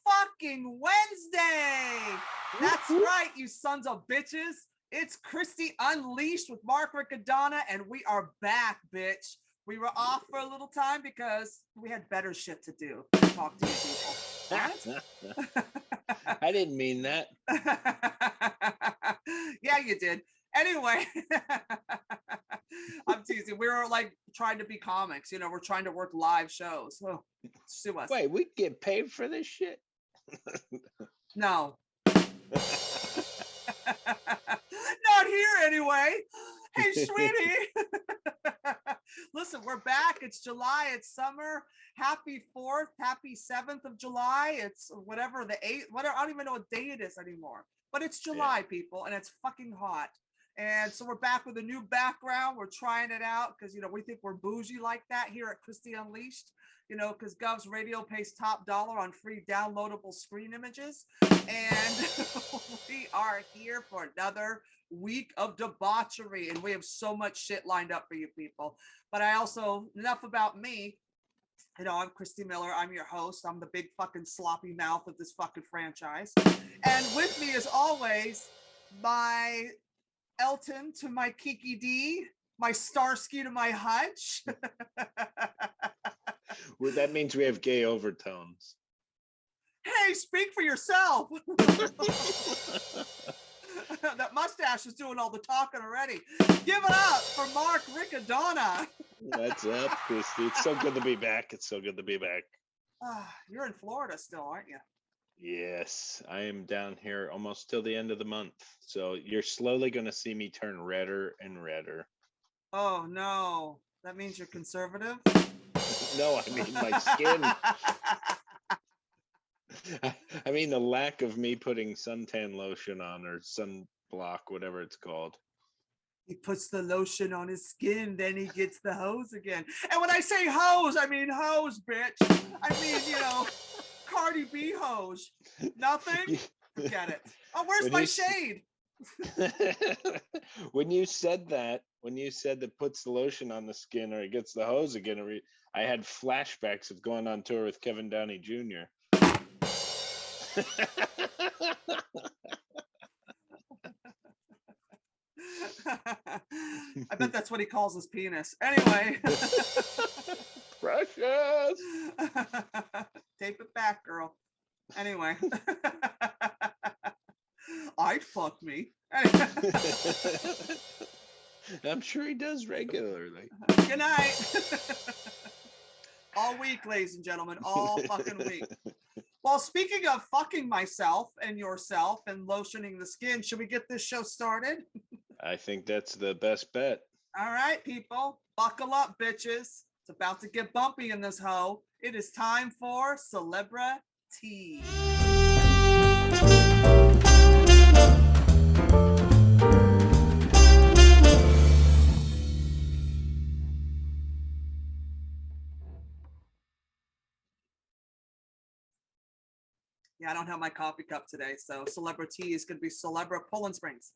fucking Wednesday. That's right, you sons of bitches. It's Christy Unleashed with Mark Riccadonna, and we are back, bitch. We were off for a little time because we had better shit to do. Talk to you people. What? I didn't mean that. Yeah, you did. Anyway, I'm teasing. We were like trying to be comics, you know, we're trying to work live shows. Oh, sue us. Wait, we get paid for this shit? No. Not here anyway. Hey, sweetie. Listen, we're back. It's July. It's summer. Happy 4th. Happy 7th of July. It's whatever the 8th. Whatever. I don't even know what day it is anymore. But it's July, people, and it's fucking hot. And so we're back with a new background. We're trying it out because, you know, we think we're bougie like that here at Christy Unleashed. You know, because Gov's Radio pays top dollar on free downloadable screen images. And we are here for another week of debauchery. And we have so much shit lined up for you people. But I also, enough about me. You know, I'm Christy Miller. I'm your host. I'm the big fucking sloppy mouth of this fucking franchise. And with me, as always, my Elton to my Kiki D, my Starsky to my Hutch. Well, that means we have gay overtones. Hey, speak for yourself. That mustache is doing all the talking already. Give it up for Mark Riccadonna. What's up, Christy? It's so good to be back. It's so good to be back. You're in Florida still, aren't you? Yes, I am down here almost till the end of the month. So you're slowly going to see me turn redder and redder. Oh, no. That means you're conservative? No, I mean my skin. I mean the lack of me putting suntan lotion on or sunblock, whatever it's called. He puts the lotion on his skin, then he gets the hose again. And when I say hose, I mean hose, bitch. I mean, you know, Cardi B hose. Nothing? Forget it. Oh, where's my shade? When you said that puts the lotion on the skin or it gets the hose again, I had flashbacks of going on tour with Kevin Downey Jr. I bet that's what he calls his penis. Anyway. Precious. Tape it back, girl. Anyway. I'd fuck me. I'm sure he does regularly. Good night. All week, ladies and gentlemen. All fucking week. Well, speaking of fucking myself and yourself and lotioning the skin, should we get this show started? I think that's the best bet. All right, people. Buckle up, bitches. It's about to get bumpy in this hoe. It is time for Celebrity. Yeah, I don't have my coffee cup today, so Celebrity is going to be Celebra Poland Springs.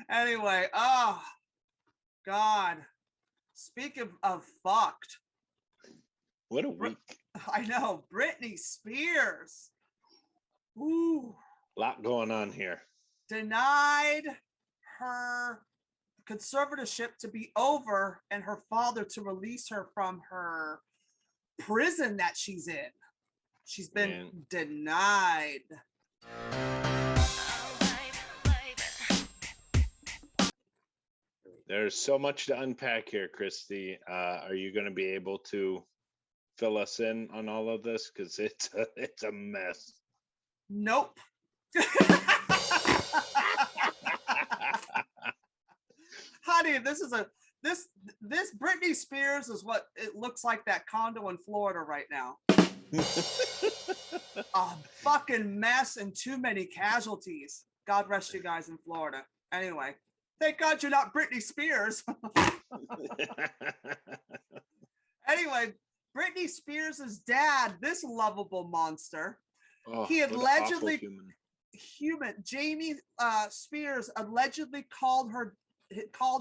Anyway, oh, God. Speaking of fucked. What a week. I know. Britney Spears. Ooh. A lot going on here. Denied her conservatorship to be over and her father to release her from her prison that she's in. She's been denied. There's so much to unpack here, Christy. Are you going to be able to fill us in on all of this? Because it's a mess. Nope. Honey, this Britney Spears is what it looks like, that condo in Florida right now. A fucking mess and too many casualties. God rest you guys in Florida. Anyway, thank God you're not Britney Spears. Anyway, Britney Spears' dad, this lovable monster, he allegedly Jamie Spears allegedly called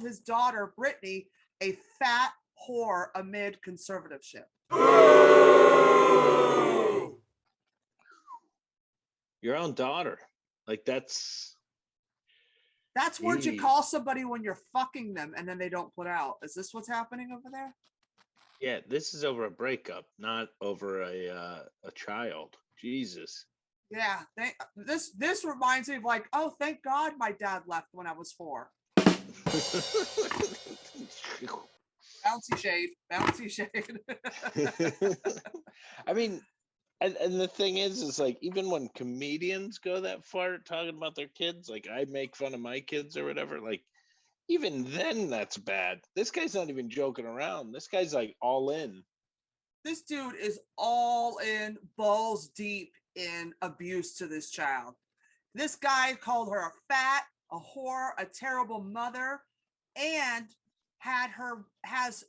his daughter Britney a fat whore amid conservatorship. Your own daughter. Like that's what you Jeez. call somebody when you're fucking them and then they don't put out. Is this what's happening over there? Yeah, this is over a breakup, not over a child. Jesus. Yeah, this reminds me of like, oh, thank God my dad left when I was 4. Bouncy shade, bouncy shade. I mean, and the thing is like even when comedians go that far talking about their kids, like I make fun of my kids or whatever, like even then that's bad. This guy's not even joking around. This guy's like all in. This dude is all in, balls deep in abuse to this child. This guy called her a fat, a whore, a terrible mother, and has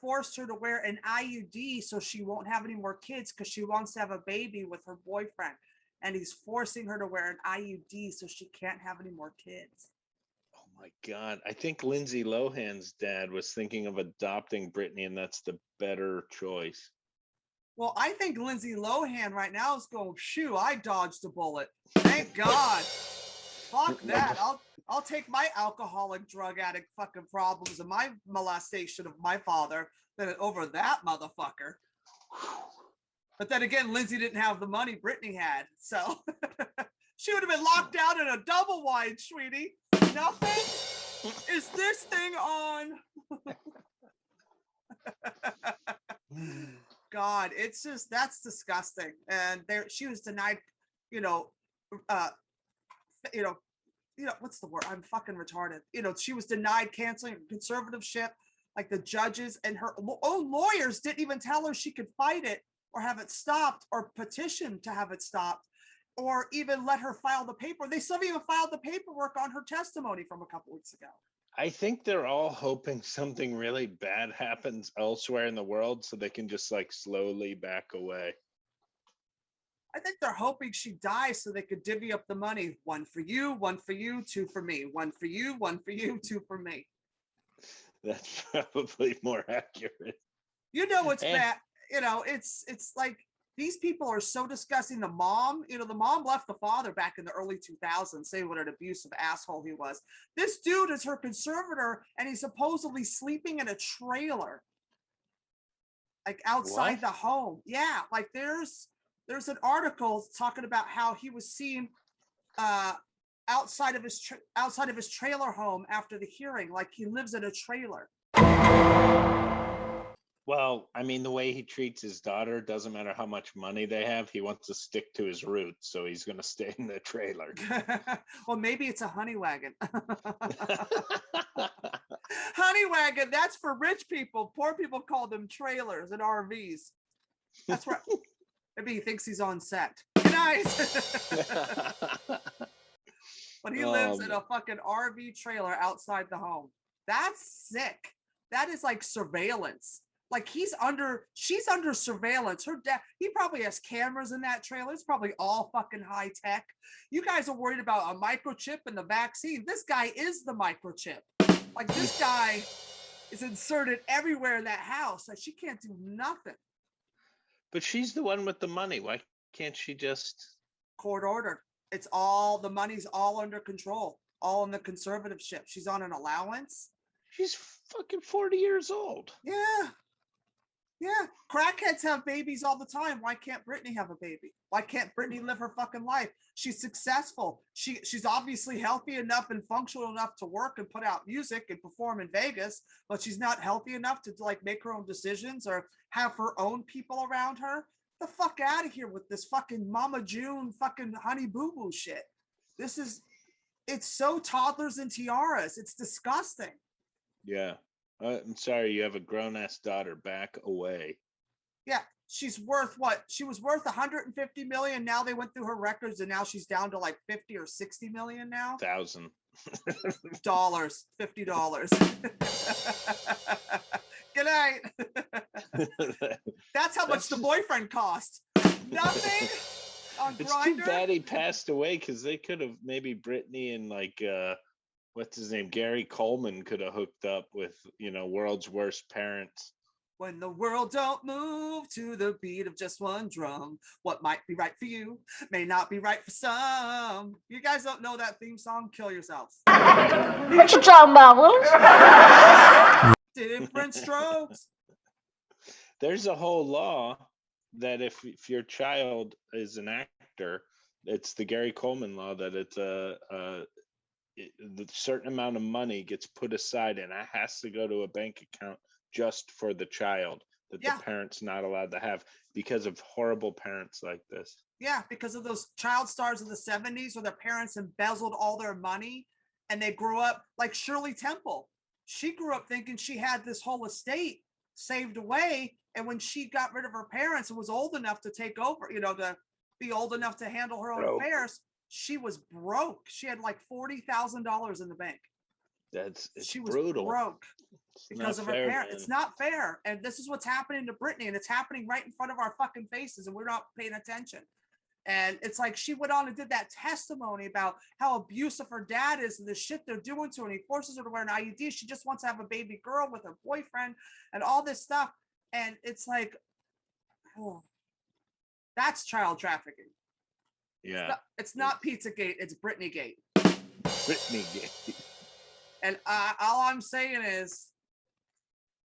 forced her to wear an IUD so she won't have any more kids because she wants to have a baby with her boyfriend. And he's forcing her to wear an IUD so she can't have any more kids. Oh my God. I think Lindsay Lohan's dad was thinking of adopting Britney, and that's the better choice. Well, I think Lindsay Lohan right now is going, shoo, I dodged a bullet. Thank God. Fuck that. I'll take my alcoholic, drug addict fucking problems and my molestation of my father than over that motherfucker. But then again, Lindsay didn't have the money Britney had. So she would have been locked down in a double wide, sweetie. Nothing? Is this thing on? God, it's just, that's disgusting. And there, she was denied, what's the word? I'm fucking retarded. She was denied canceling conservatorship. Like the judges and her own lawyers didn't even tell her she could fight it or have it stopped or petition to have it stopped or even let her file the paper. They still haven't even filed the paperwork on her testimony from a couple weeks ago. I think they're all hoping something really bad happens elsewhere in the world so they can just like slowly back away. I think they're hoping she dies so they could divvy up the money. 1 for you, 2 for me. 1 for you, 2 for me. That's probably more accurate. It's bad. It's like these people are so disgusting. The mom left the father back in the early 2000s, saying what an abusive asshole he was. This dude is her conservator, and he's supposedly sleeping in a trailer, like outside the home. Yeah, like there's an article talking about how he was seen outside of his trailer home after the hearing, like he lives in a trailer. Well, I mean, the way he treats his daughter, doesn't matter how much money they have, he wants to stick to his roots, so he's going to stay in the trailer. Well, maybe it's a honey wagon. Honey wagon, that's for rich people. Poor people call them trailers and RVs. That's right. Maybe he thinks he's on set. Good night. But he lives in a fucking RV trailer outside the home. That's sick. That is like surveillance. Like she's under surveillance. Her dad, he probably has cameras in that trailer. It's probably all fucking high tech. You guys are worried about a microchip and the vaccine. This guy is the microchip. Like this guy is inserted everywhere in that house. Like she can't do nothing. But she's the one with the money. Why can't she just court ordered? It's all, the money's all under control, all in the conservatorship. She's on an allowance. She's fucking 40 years old. Yeah. Yeah. Crackheads have babies all the time. Why can't Britney have a baby? Why can't Britney live her fucking life? She's successful. She's obviously healthy enough and functional enough to work and put out music and perform in Vegas, but she's not healthy enough to like make her own decisions or have her own people around her. The fuck out of here with this fucking Mama June fucking Honey Boo Boo shit. It's so toddlers and tiaras. It's disgusting. Yeah. I'm sorry, you have a grown-ass daughter. Back away. Yeah, she's worth what? She was worth 150 million. Now they went through her records, and now she's down to like 50 or 60 million now. $1,000. $50. Good night. That's how much the boyfriend cost. Nothing. It's Grindr. Too bad he passed away, because they could have maybe Britney and like what's his name, Gary Coleman could have hooked up with world's worst parents. When the world don't move to the beat of just one drum, what might be right for you may not be right for some. You guys don't know that theme song? Kill yourselves. What you talking about, Willis? Different strokes. There's a whole law that if your child is an actor, it's the Gary Coleman law that it's the certain amount of money gets put aside and it has to go to a bank account just for the child that the parent's not allowed to have because of horrible parents like this. Yeah, because of those child stars of the 70s where their parents embezzled all their money and they grew up like Shirley Temple. She grew up thinking she had this whole estate saved away. And when she got rid of her parents and was old enough to take over, to be old enough to handle her own affairs, she was broke. She had like $40,000 in the bank. She was brutal. Broke because of her parents. It's not fair. And this is what's happening to Britney, and it's happening right in front of our fucking faces, and we're not paying attention. And it's like she went on and did that testimony about how abusive her dad is and the shit they're doing to her, and he forces her to wear an IUD. She just wants to have a baby girl with her boyfriend and all this stuff. And it's like, oh, that's child trafficking. Yeah. It's not Pizzagate, it's Britneygate. Britneygate. And all I'm saying is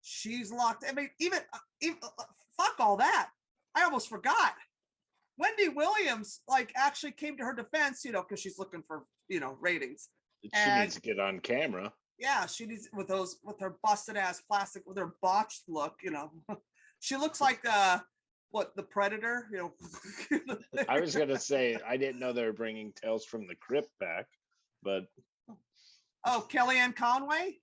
she's locked. I mean, even fuck all that. I almost forgot. Wendy Williams actually came to her defense, because she's looking for, ratings. She needs to get on camera. Yeah, she needs with her busted ass plastic, with her botched look, She looks like the Predator, I was gonna say I didn't know they were bringing Tales from the Crypt back, but Kellyanne Conway.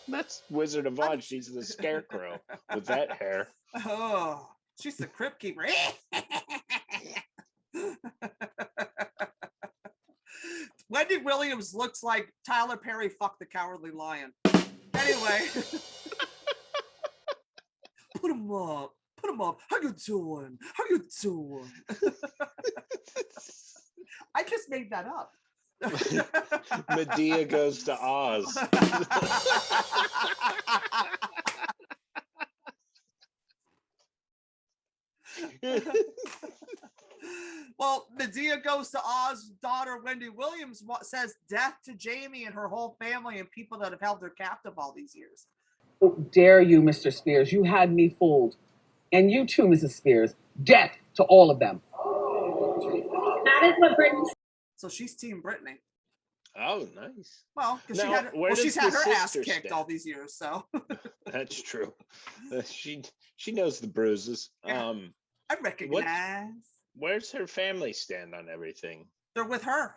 That's Wizard of Oz. She's the Scarecrow with that hair. Oh, she's the Crypt Keeper. Wendy Williams looks like Tyler Perry fucked the Cowardly Lion. Anyway. Put him up. How you doing? I just made that up. Medea goes to Oz. Well, Medea Goes to Oz daughter Wendy Williams says death to Jamie and her whole family and people that have held her captive all these years. How dare you, Mr. Spears? You had me fooled. And you too, Mrs. Spears. Death to all of them. That is what Britney. So she's Team Britney. Oh, nice. Well, because she's had her ass kicked all these years, so. That's true. She knows the bruises. Yeah. I recognize. Where's her family stand on everything? They're with her.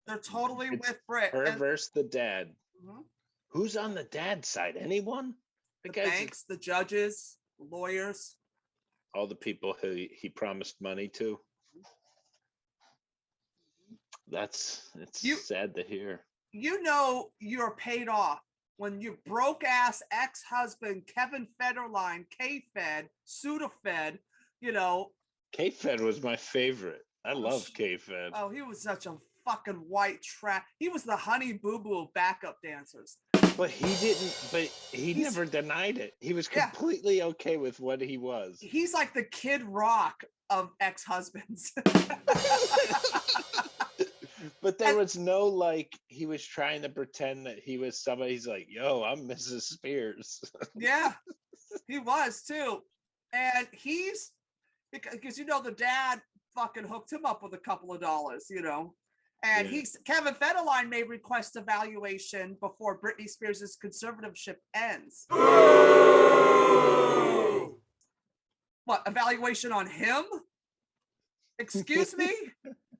They're totally with Brit. Her versus the dad. Mm-hmm. Who's on the dad's side? Anyone? The banks, the judges, the lawyers. All the people he promised money to. It's sad to hear. You're paid off when your broke ass ex-husband Kevin Federline, K-Fed, Sudafed, K-Fed was my favorite. I love K-Fed. Oh, he was such a fucking white trash. He was the Honey Boo Boo of backup dancers. But he never denied it. He was completely okay with what he was. He's like the Kid Rock of ex-husbands. But there was no he was trying to pretend that he was somebody. He's like, yo, I'm Mrs. Spears. Yeah, he was too. And he's because the dad fucking hooked him up with a couple of dollars, And Kevin Federline may request evaluation before Britney Spears' conservatorship ends. What, evaluation on him? Excuse me?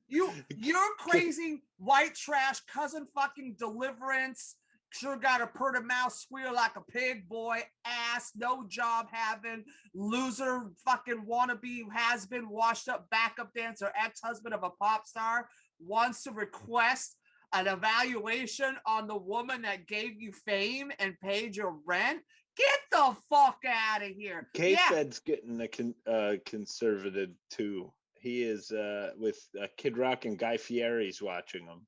You're crazy white trash cousin fucking Deliverance. Sure got a purr to mouth, squeal like a pig, boy, ass, no job having, loser, fucking wannabe, has been washed up backup dancer, ex-husband of a pop star, wants to request an evaluation on the woman that gave you fame and paid your rent. Get the fuck out of here. K-Fed's getting conservative too. He is with Kid Rock and Guy Fieri's watching him.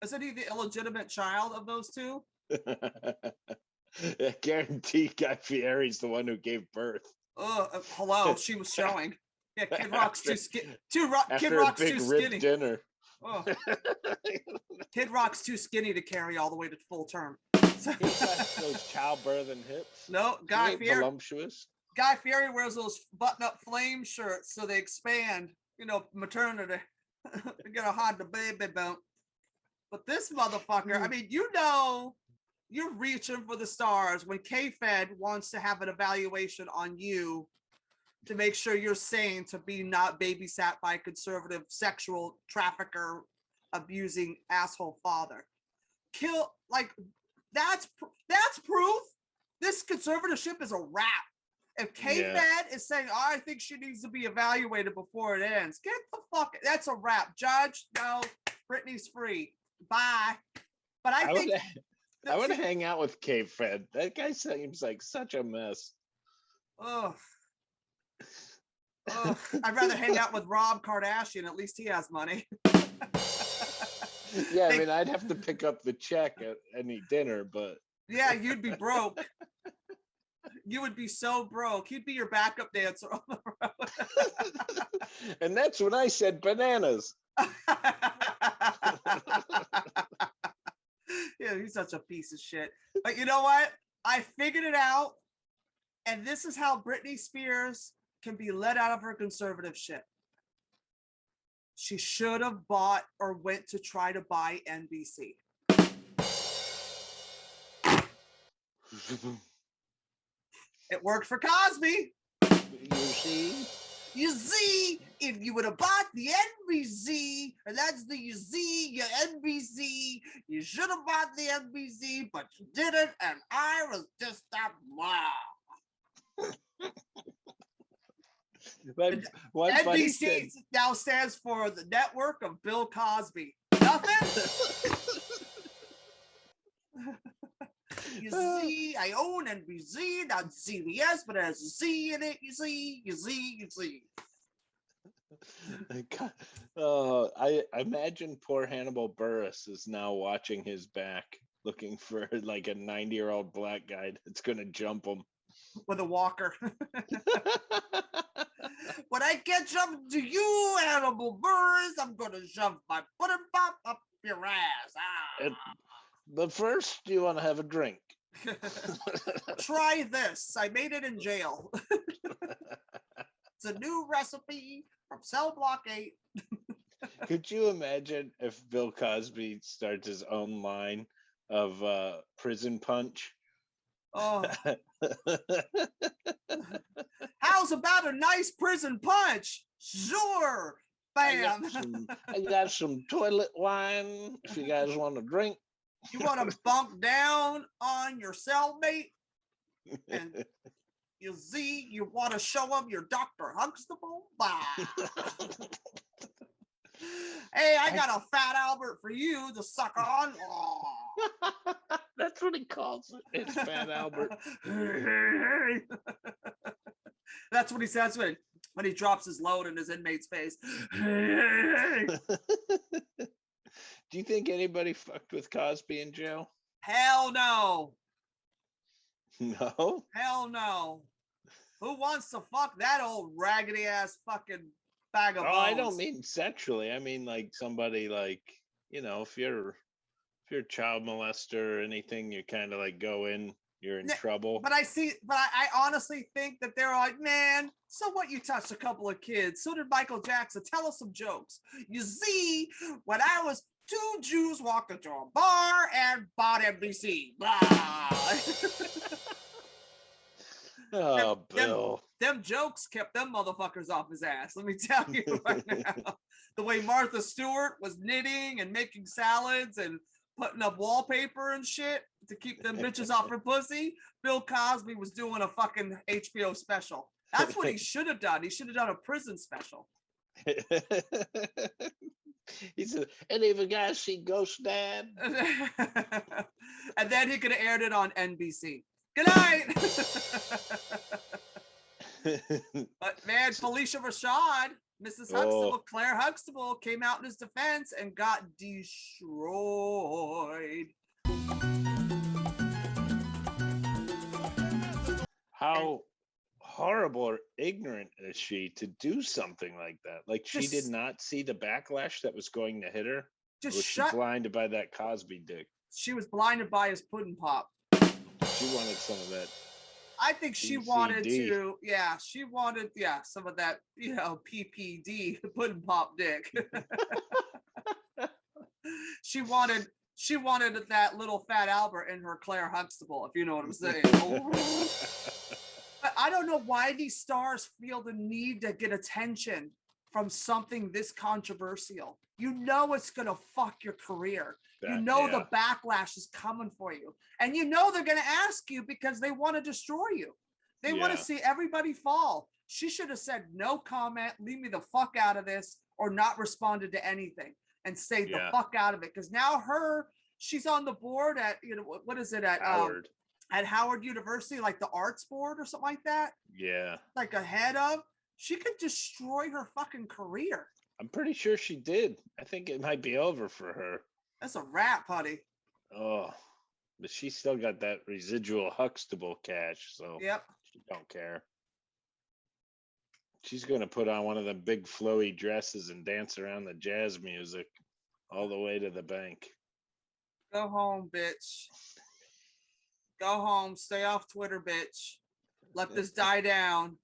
Isn't he the illegitimate child of those two? I guarantee Guy Fieri's the one who gave birth. Hello, she was showing. Yeah, Kid Rock's too skinny. Kid After Rock's a big too rib skinny. dinner. Oh. Kid Rock's too skinny to carry all the way to full term. He's got those childbirthing hips. No, He Guy ain't Fieri. voluptuous. Guy Fieri wears those button-up flame shirts so they expand. You know, maternity. They're gonna hide the baby bump. But this motherfucker, I mean, you know, you're reaching for the stars when K-Fed wants to have an evaluation on you to make sure you're sane to be not babysat by a conservative sexual trafficker abusing asshole father. Kill, like, that's proof this conservatorship is a wrap. If K-Fed is saying, oh, I think she needs to be evaluated before it ends, get the fuck, that's a wrap. Judge, no, Britney's free. Bye. But I think I want to hang out with K-Fed. That guy seems like such a mess. Ugh. I'd rather hang out with Rob Kardashian. At least he has money. Yeah, I mean, I'd have to pick up the check at any dinner, but yeah, you'd be broke. You would be so broke. He'd be your backup dancer on the road. And that's when I said bananas. Yeah, he's such a piece of shit. But you know what? I figured it out. And this is how Britney Spears can be let out of her conservative shit. She should have bought or went to try to buy NBC. It worked for Cosby. You see, if you would have bought the NBC, and that's the you see, your NBC, you should have bought the NBC, but you didn't, and I was just that wow. NBC now stands for the Network of Bill Cosby. Nothing? You see, I own NBC, not CBS, but it has a C in it. You see. I imagine poor Hannibal Buress is now watching his back, looking for like a 90-year-old black guy that's going to jump him with a walker. When I catch up to you, Hannibal Buress, I'm going to shove my butt and pop up your ass. But first, you want to have a drink. Try this. I made it in jail. It's a new recipe from Cell Block 8. Could you imagine if Bill Cosby starts his own line of prison punch? Oh. How's about a nice prison punch? Sure. Bam. I got some toilet wine if you guys want to drink. You want to bunk down on your cellmate? And you see, you want to show him your Dr. Huxtable? Bah. Hey, I got a Fat Albert for you to suck on. Oh. That's what he calls it. It's Fat Albert. That's what he says when he drops his load in his inmate's face. Do you think anybody fucked with Cosby in jail? Hell no. No? Hell no. Who wants to fuck that old raggedy ass fucking bag of bones? I don't mean sexually. I mean like somebody like, you know, if you're a child molester or anything, you kind of like go in, you're in trouble. But I honestly think that they're like, man, so what, you touched a couple of kids. So did Michael Jackson. Tell us some jokes. You see, when I was 2 Jews walked into a bar and bought NBC. Oh, Bill. Them jokes kept them motherfuckers off his ass. Let me tell you right now. The way Martha Stewart was knitting and making salads and putting up wallpaper and shit to keep them bitches off her pussy, Bill Cosby was doing a fucking HBO special. That's what he should have done. He should have done a prison special. He said, any of you guys see Ghost Dad? And then he could have aired it on NBC. Good night. But man, Felicia Rashad, Mrs. Huxtable, Claire Huxtable, came out in his defense and got destroyed. how horrible or ignorant is she to do something like that? Like, she did not see the backlash that was going to hit her? Or was she blinded by that Cosby dick? She was blinded by his pudding pop. She wanted some of that. I think she wanted to, she wanted, some of that, PPD, pudding pop dick. She wanted that little fat Albert in her Claire Huxtable, if you know what I'm saying. But I don't know why these stars feel the need to get attention from something this controversial. You know it's going to fuck your career. The backlash is coming for you. And they're going to ask you because they want to destroy you. They want to see everybody fall. She should have said no comment, leave me the fuck out of this, or not responded to anything and stayed the fuck out of it. Because now she's on the board at, what is it, at Howard. At Howard University, like the arts board or something like that. Yeah. Like a head of. She could destroy her fucking career. I'm pretty sure she did. I think it might be over for her. That's a wrap, honey. Oh, but she still got that residual Huxtable cash, so she don't care. She's going to put on one of the big flowy dresses and dance around the jazz music all the way to the bank. Go home, bitch. Go home. Stay off Twitter, bitch. Let this die down.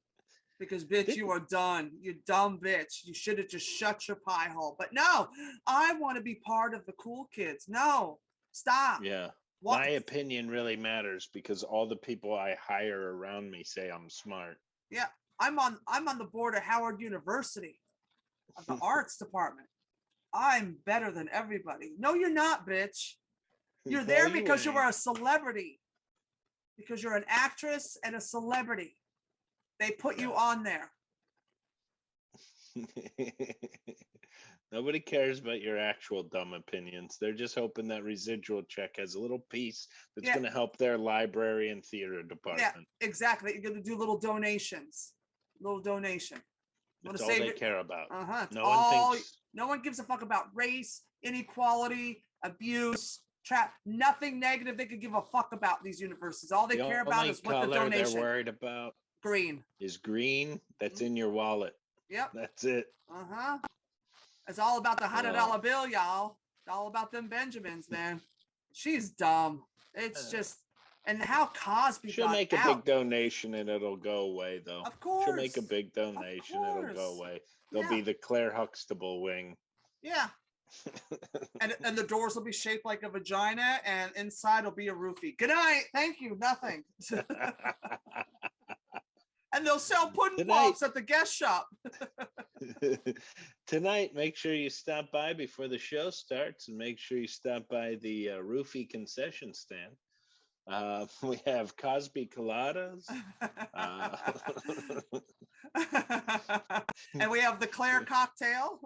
Because, bitch, you are done. You dumb bitch. You should have just shut your pie hole. But no, I want to be part of the cool kids. No, stop. Yeah. My opinion really matters because all the people I hire around me say I'm smart. Yeah. I'm on the board of Howard University of the arts department. I'm better than everybody. No, you're not, bitch. You're there because you are a celebrity. Because you're an actress and a celebrity. They put you on there. Nobody cares about your actual dumb opinions. They're just hoping that residual check has a little piece that's going to help their library and theater department. Yeah, exactly. You're going to do little donations. That's all they care about. No one gives a fuck about race, inequality, abuse, nothing negative they could give a fuck about these universities. All they care about is what the donation. They're worried about green. Is green that's in your wallet. Yep. That's it. It's all about the $100 bill, y'all. It's all about them Benjamins, man. She's dumb. It's just, and how Cosby She'll make a big donation and it'll go away, though. Of course. She'll make a big donation and it'll go away. There'll be the Claire Huxtable wing. Yeah. and the doors will be shaped like a vagina and inside will be a roofie. Good night. Thank you. Nothing. And they'll sell pudding pops at the guest shop. Tonight, make sure you stop by before the show starts and make sure you stop by the roofie concession stand. We have Cosby Coladas. And we have the Claire cocktail.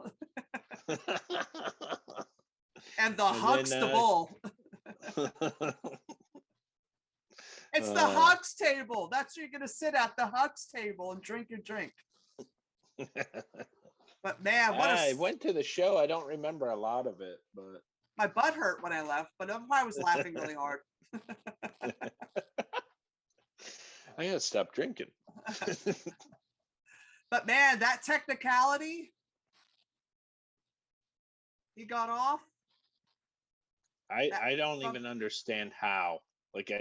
And the Huxtable. It's the Hux table. That's where you're going to sit at, the Hux table, and drink your drink. But man, I went to the show. I don't remember a lot of it, but my butt hurt when I left, but I was laughing really hard. I gotta stop drinking. But man, that technicality, he got off. I don't even understand how. Like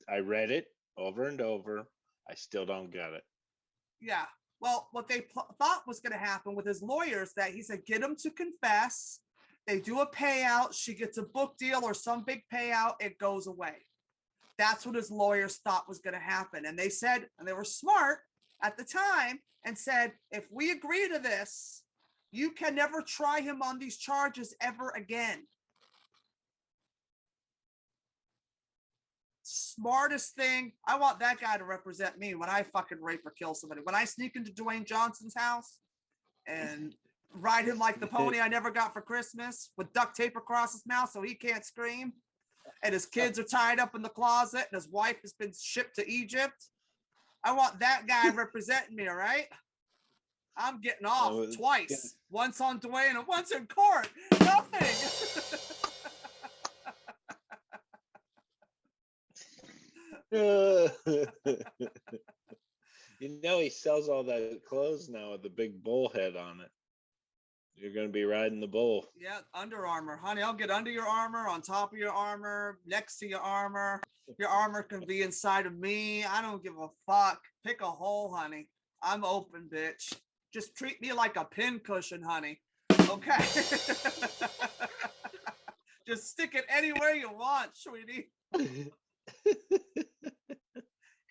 I read it over and over. I still don't get it. Yeah. Well, what they thought was going to happen with his lawyers, that he said, get him to confess. They do a payout. She gets a book deal or some big payout. It goes away. That's what his lawyers thought was going to happen. And they said, and they were smart at the time and said, if we agree to this, you can never try him on these charges ever again. Smartest thing. I want that guy to represent me when I fucking rape or kill somebody. When I sneak into Dwayne Johnson's house and ride him like the pony I never got for Christmas with duct tape across his mouth so he can't scream, and his kids are tied up in the closet and his wife has been shipped to Egypt. I want that guy representing me, all right? I'm getting off twice. Once on Dwayne and once in court. Nothing. You know he sells all that clothes now with the big bull head on it. You're gonna be riding the bull. Yeah, Under Armour, honey. I'll get under your armor, on top of your armor, next to your armor. Your armor can be inside of me. I don't give a fuck. Pick a hole, honey. I'm open, bitch. Just treat me like a pin cushion, honey. Okay. Just stick it anywhere you want, sweetie.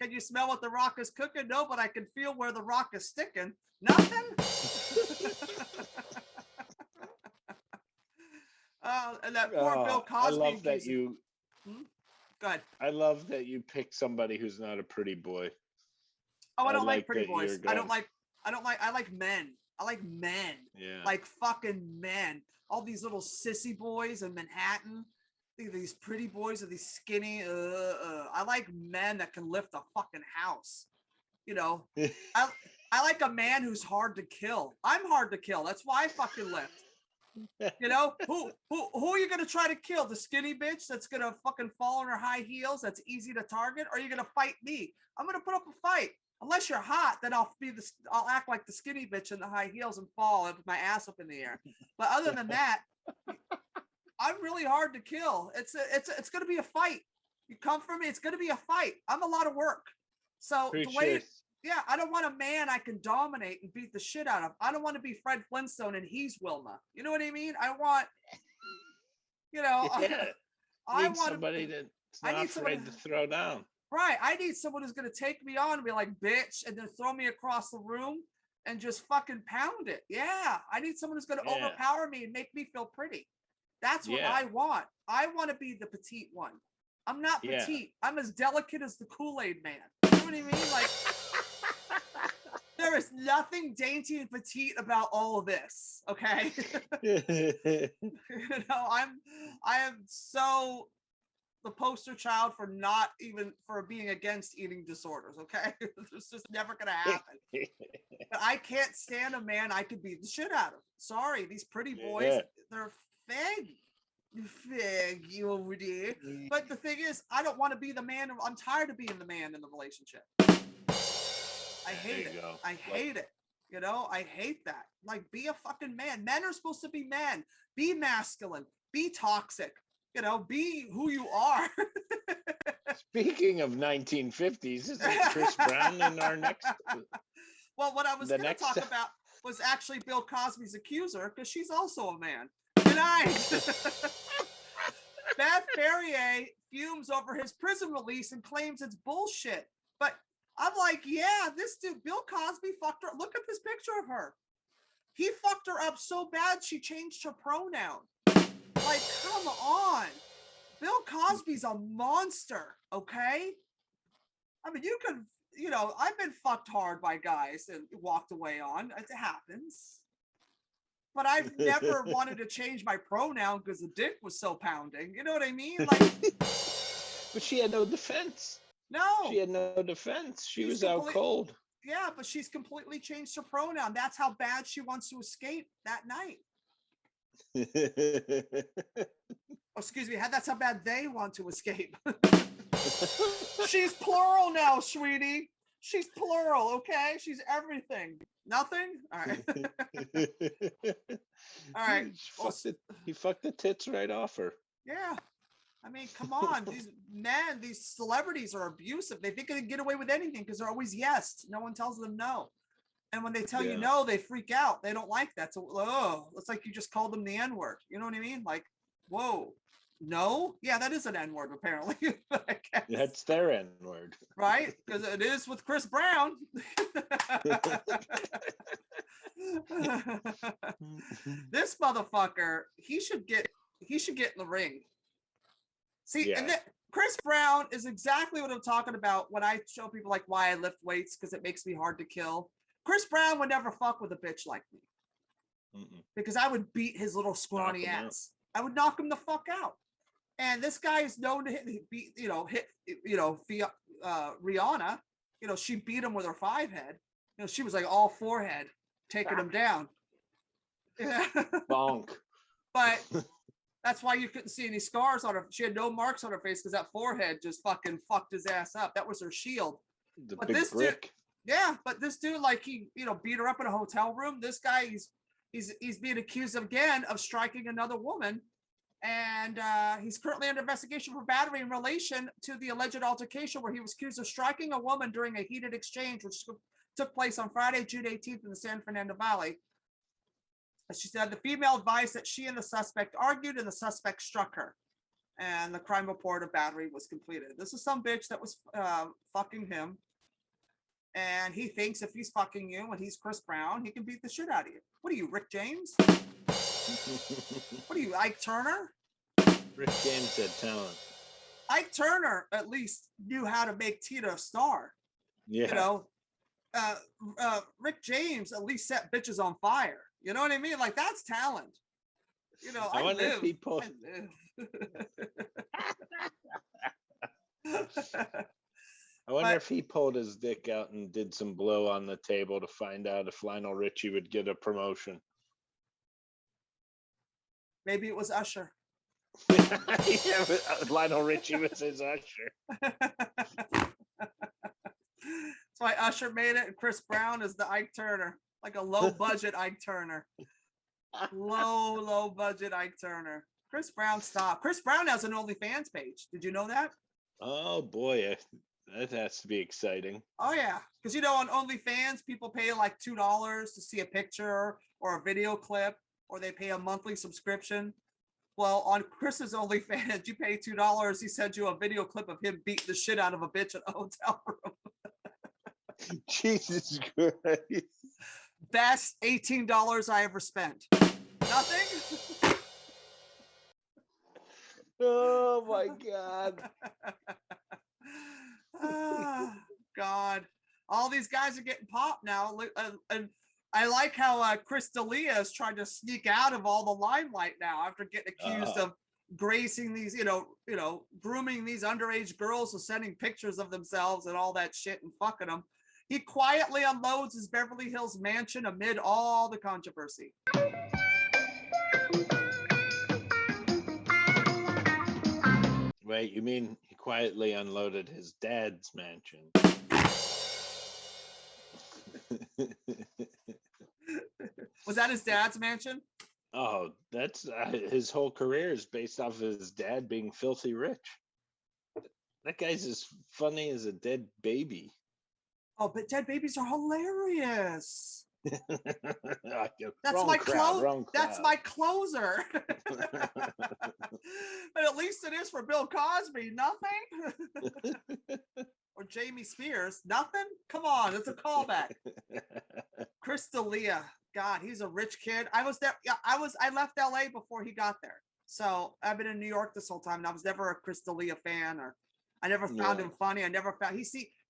Can you smell what the rock is cooking? No, but I can feel where the rock is sticking. Nothing? And that poor Bill Cosby. I love that you. Go ahead. I love that you pick somebody who's not a pretty boy. Oh, I don't like pretty boys. I like men. I like men. Yeah. Like fucking men. All these little sissy boys in Manhattan. These pretty boys are these skinny. I like men that can lift a fucking house. You know, I like a man who's hard to kill. I'm hard to kill. That's why I fucking lift. You know, who are you gonna try to kill? The skinny bitch that's gonna fucking fall on her high heels, that's easy to target, or are you gonna fight me? I'm gonna put up a fight. Unless you're hot, then I'll act like the skinny bitch in the high heels and fall with my ass up in the air. But other than that, I'm really hard to kill. It's gonna be a fight. You come for me, it's gonna be a fight. I'm a lot of work. So the way yeah, I don't want a man I can dominate and beat the shit out of. I don't want to be Fred Flintstone and he's Wilma. You know what I mean? I want, you know, yeah. I need want somebody that's not afraid to throw down. Right. I need someone who's going to take me on and be like, bitch, and then throw me across the room and just fucking pound it. Yeah. I need someone who's going to overpower me and make me feel pretty. That's what I want. I want to be the petite one. I'm not petite. I'm as delicate as the Kool-Aid man. You know what I mean? Like, there is nothing dainty and petite about all of this, okay? You know, I am so the poster child for being against eating disorders, okay? It's just never gonna happen. But I can't stand a man I could beat the shit out of. Sorry, these pretty boys, they're fig. Fig, you over there. But the thing is, I don't want to be the man. I'm tired of being the man in the relationship. I hate it. I hate it. You know, I hate that. Like, be a fucking man. Men are supposed to be men. Be masculine. Be toxic. You know, be who you are. Speaking of 1950s, isn't Chris Brown in our next? Well, what I was going to talk about was actually Bill Cosby's accuser, because she's also a man. Good night. Beth Ferrier fumes over his prison release and claims it's bullshit. But I'm like, yeah, this dude, Bill Cosby fucked her. Look at this picture of her. He fucked her up so bad she changed her pronoun. Like, come on. Bill Cosby's a monster, okay? I mean, you could, you know, I've been fucked hard by guys and walked away on. It happens. But I've never wanted to change my pronoun because the dick was so pounding. You know what I mean? Like, but she had no defense. No. She had no defense. She was out cold. Yeah, but she's completely changed her pronoun. That's how bad she wants to escape that night. Excuse me. That's how bad they want to escape. She's plural now, sweetie. She's plural, okay? She's everything. Nothing? All right. All right. He fucked the tits right off her. Yeah. I mean, come on. These celebrities are abusive. They think they can get away with anything because they're always yes. No one tells them no. And when they tell you no, they freak out. They don't like that. So, it's like you just called them the N-word. You know what I mean? Like, whoa. No? Yeah, that is an N-word, apparently. That's their N-word. Right? Because it is with Chris Brown. This motherfucker, he should get in the ring. See, and Chris Brown is exactly what I'm talking about when I show people like why I lift weights, because it makes me hard to kill. Chris Brown would never fuck with a bitch like me. Because I would beat his little scrawny ass. I would knock him the fuck out. And this guy is known to hit Rihanna. You know, she beat him with her 5-head. You know, she was like all forehead, taking him down. Yeah. Bonk. But That's why you couldn't see any scars on her. She had no marks on her face because that forehead just fucking fucked his ass up. That was her shield. The But big this brick. dude, yeah, but this dude, like he, beat her up in a hotel room. This guy, he's being accused again of striking another woman, and he's currently under investigation for battery in relation to the alleged altercation where he was accused of striking a woman during a heated exchange, which took place on Friday, June 18th in the San Fernando Valley. As she said, the female advised that she and the suspect argued, and the suspect struck her, and the crime report of battery was completed. This is some bitch that was fucking him. And he thinks if he's fucking you and he's Chris Brown, he can beat the shit out of you. What are you, Rick James? What are you, Ike Turner? Rick James had talent. Ike Turner at least knew how to make Tita a star. Yeah. Rick James at least set bitches on fire. You know what I mean? Like, that's talent. I wonder if he pulled. I wonder if he pulled his dick out and did some blow on the table to find out if Lionel Richie would get a promotion. Maybe it was Usher. Yeah, but Lionel Richie was his Usher. That's why Usher made it, and Chris Brown is the Ike Turner, like a low budget Ike Turner. Low budget Ike Turner. Chris Brown, stop. Chris Brown has an OnlyFans page. Did you know that? Oh boy, that has to be exciting. Oh yeah, because on OnlyFans, people pay like $2 to see a picture or a video clip, or they pay a monthly subscription. Well, on Chris's OnlyFans, you pay $2. He sends you a video clip of him beating the shit out of a bitch in a hotel room. Jesus Christ. Best $18 I ever spent. Nothing? Oh my God. God. All these guys are getting popped now. And I like how Chris D'Elia is trying to sneak out of all the limelight now after getting accused of gracing these, grooming these underage girls, or sending pictures of themselves and all that shit and fucking them. He quietly unloads his Beverly Hills mansion amid all the controversy. Wait, you mean he quietly unloaded his dad's mansion? Was that his dad's mansion? Oh, that's his whole career is based off of his dad being filthy rich. That guy's as funny as a dead baby. Oh, but dead babies are hilarious. That's my closer. That's my closer. But at least it is for Bill Cosby. Nothing. Or Jamie Spears. Nothing. Come on, it's a callback. Chris D'Elia. God, he's a rich kid. I was there. Yeah, I left LA before he got there. So I've been in New York this whole time, and I was never a Chris D'Elia fan, or I never found him funny. I never found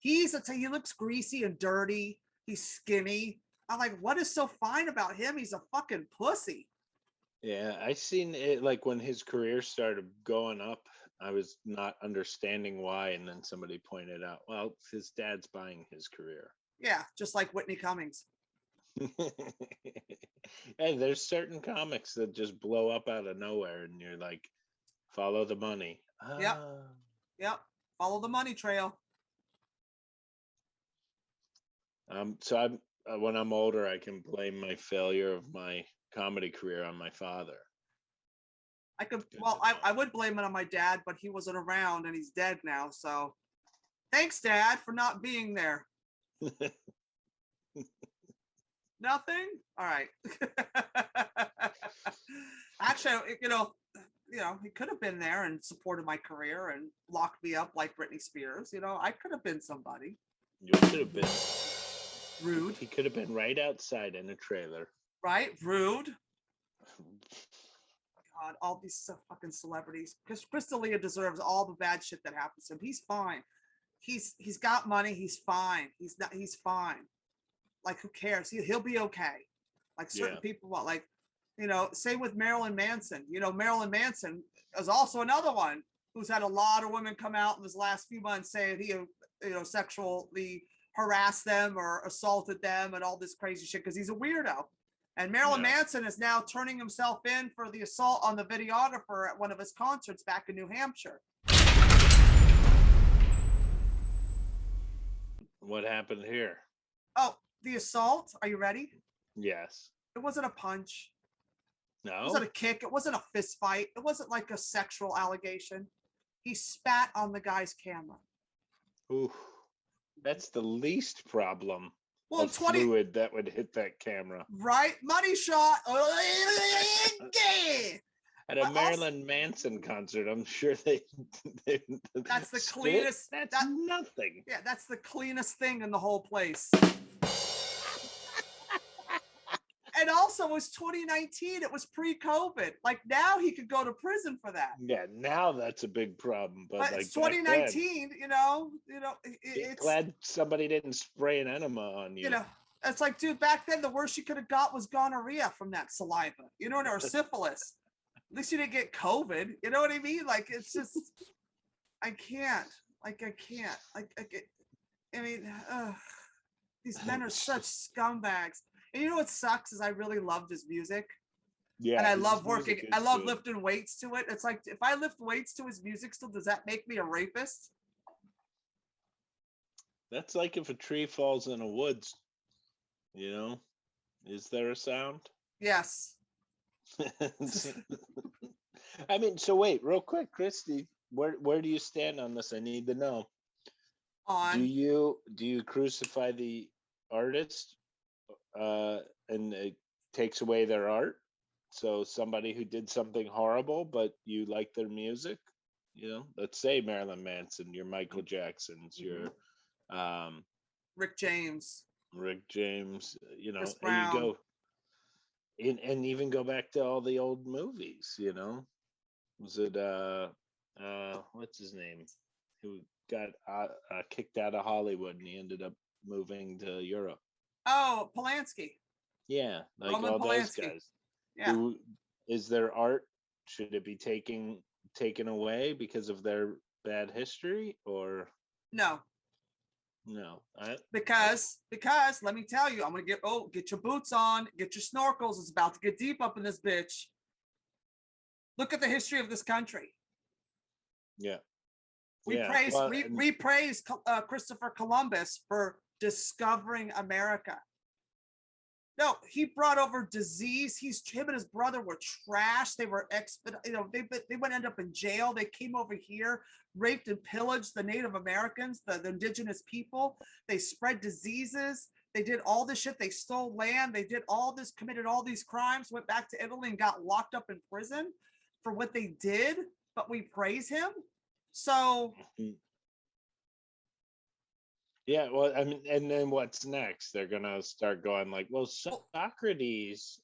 he looks greasy and dirty. He's skinny. I'm like, what is so fine about him? He's a fucking pussy. Yeah, I seen it like when his career started going up. I was not understanding why, and then somebody pointed out, well, his dad's buying his career. Yeah, just like Whitney Cummings. Hey, there's certain comics that just blow up out of nowhere, and you're like, follow the money. Yep. Follow the money trail. So I'm when I'm older, I can blame my failure of my comedy career on my father. I would blame it on my dad, but he wasn't around and he's dead now. So thanks, Dad, for not being there. Nothing? All right. Actually, he could have been there and supported my career and locked me up like Britney Spears. I could have been somebody. You could have been. Rude. He could have been right outside in a trailer. Right? Rude. God, all these fucking celebrities. Because Chris D'Elia deserves all the bad shit that happens to him. He's fine. He's got money. He's fine. He's fine. Like, who cares? He'll be okay. Like certain people, same with Marilyn Manson. Marilyn Manson is also another one who's had a lot of women come out in his last few months saying he, sexually harassed them or assaulted them and all this crazy shit because he's a weirdo. And Marilyn No. Manson is now turning himself in for the assault on the videographer at one of his concerts back in New Hampshire. What happened here? Oh, the assault. Are you ready? Yes. It wasn't a punch. It No. wasn't a kick. It wasn't a fist fight. It wasn't like a sexual allegation. He spat on the guy's camera. Ooh, that's the least problem Well, of fluid that would hit that camera. Right? Money shot. At a Marilyn Manson concert, I'm sure that's the spit, cleanest. That's nothing. Yeah, that's the cleanest thing in the whole place. And also, it was 2019. It was pre-COVID. Like now, he could go to prison for that. Yeah, now that's a big problem. But like it's 2019. It's glad somebody didn't spray an enema on you. You know, it's like, dude, back then the worst you could have got was gonorrhea from that saliva. You know, or syphilis. At least you didn't get COVID. You know what I mean? Like it's just, I can't. Like I can't. These men are such scumbags. And you know what sucks is I really loved his music. Yeah. And I love working. I love lifting weights to it. It's like, if I lift weights to his music still, does that make me a rapist? That's like if a tree falls in a woods, is there a sound? Yes. I mean, so wait, real quick, Christy, where do you stand on this? I need to know. Do you crucify the artist and it takes away their art? So somebody who did something horrible, but you like their music, let's say Marilyn Manson, your Michael Jacksons, your Rick James, Chris Brown. You go and even go back to all the old movies, was it what's his name, who got kicked out of Hollywood and he ended up moving to Europe? Oh, Polanski. Yeah, like Roman all Polanski. those guys. Yeah. Is their art, should it be taken away because of their bad history, or no? Because let me tell you, I'm gonna get your boots on, get your snorkels. It's about to get deep up in this bitch. Look at the history of this country. Yeah. We praise Christopher Columbus for discovering America. No, he brought over disease. Him and his brother were trash. They were they would end up in jail. They came over here, raped and pillaged the Native Americans, the indigenous people. They spread diseases. They did all this shit. They stole land. They did all this, committed all these crimes, went back to Italy and got locked up in prison for what they did. But we praise him. So yeah, well, I mean, and then what's next? They're gonna start going like, well, Socrates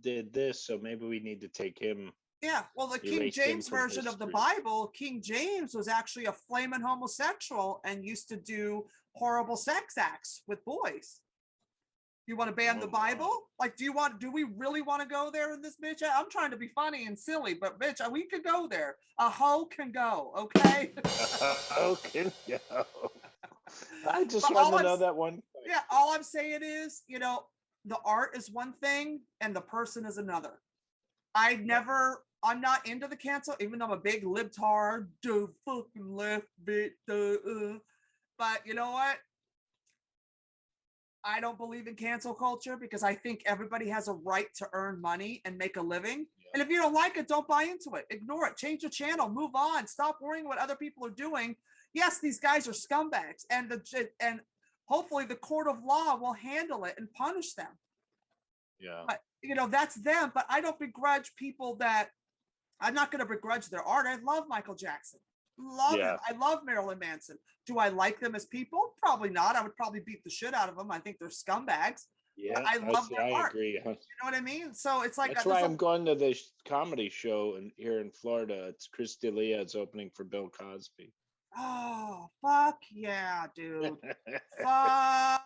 did this, so maybe we need to take him. Yeah, well, the King James version of the Bible, King James was actually a flaming homosexual and used to do horrible sex acts with boys. You want to ban the Bible? Like, do we really want to go there in this bitch? I'm trying to be funny and silly, but bitch, we could go there. A hoe can go, okay? A hoe can go. I just want to know that one point. Yeah, all I'm saying is, the art is one thing and the person is another. I'm not into the cancel, even though I'm a big libtard, dude, fucking left bit, but you know what? I don't believe in cancel culture because I think everybody has a right to earn money and make a living. Yeah. And if you don't like it, don't buy into it. Ignore it. Change the channel. Move on. Stop worrying what other people are doing. Yes, these guys are scumbags, and hopefully the court of law will handle it and punish them. Yeah. But that's them. But I don't begrudge people that. I'm not going to begrudge their art. I love Michael Jackson. Love him. I love Marilyn Manson. Do I like them as people? Probably not. I would probably beat the shit out of them. I think they're scumbags. Yeah, I love their art. Agree. You know what I mean? So it's like that's why I'm going to this comedy show here in Florida. It's Christy Unleashed opening for Bill Cosby. Oh, fuck yeah, dude. Fuck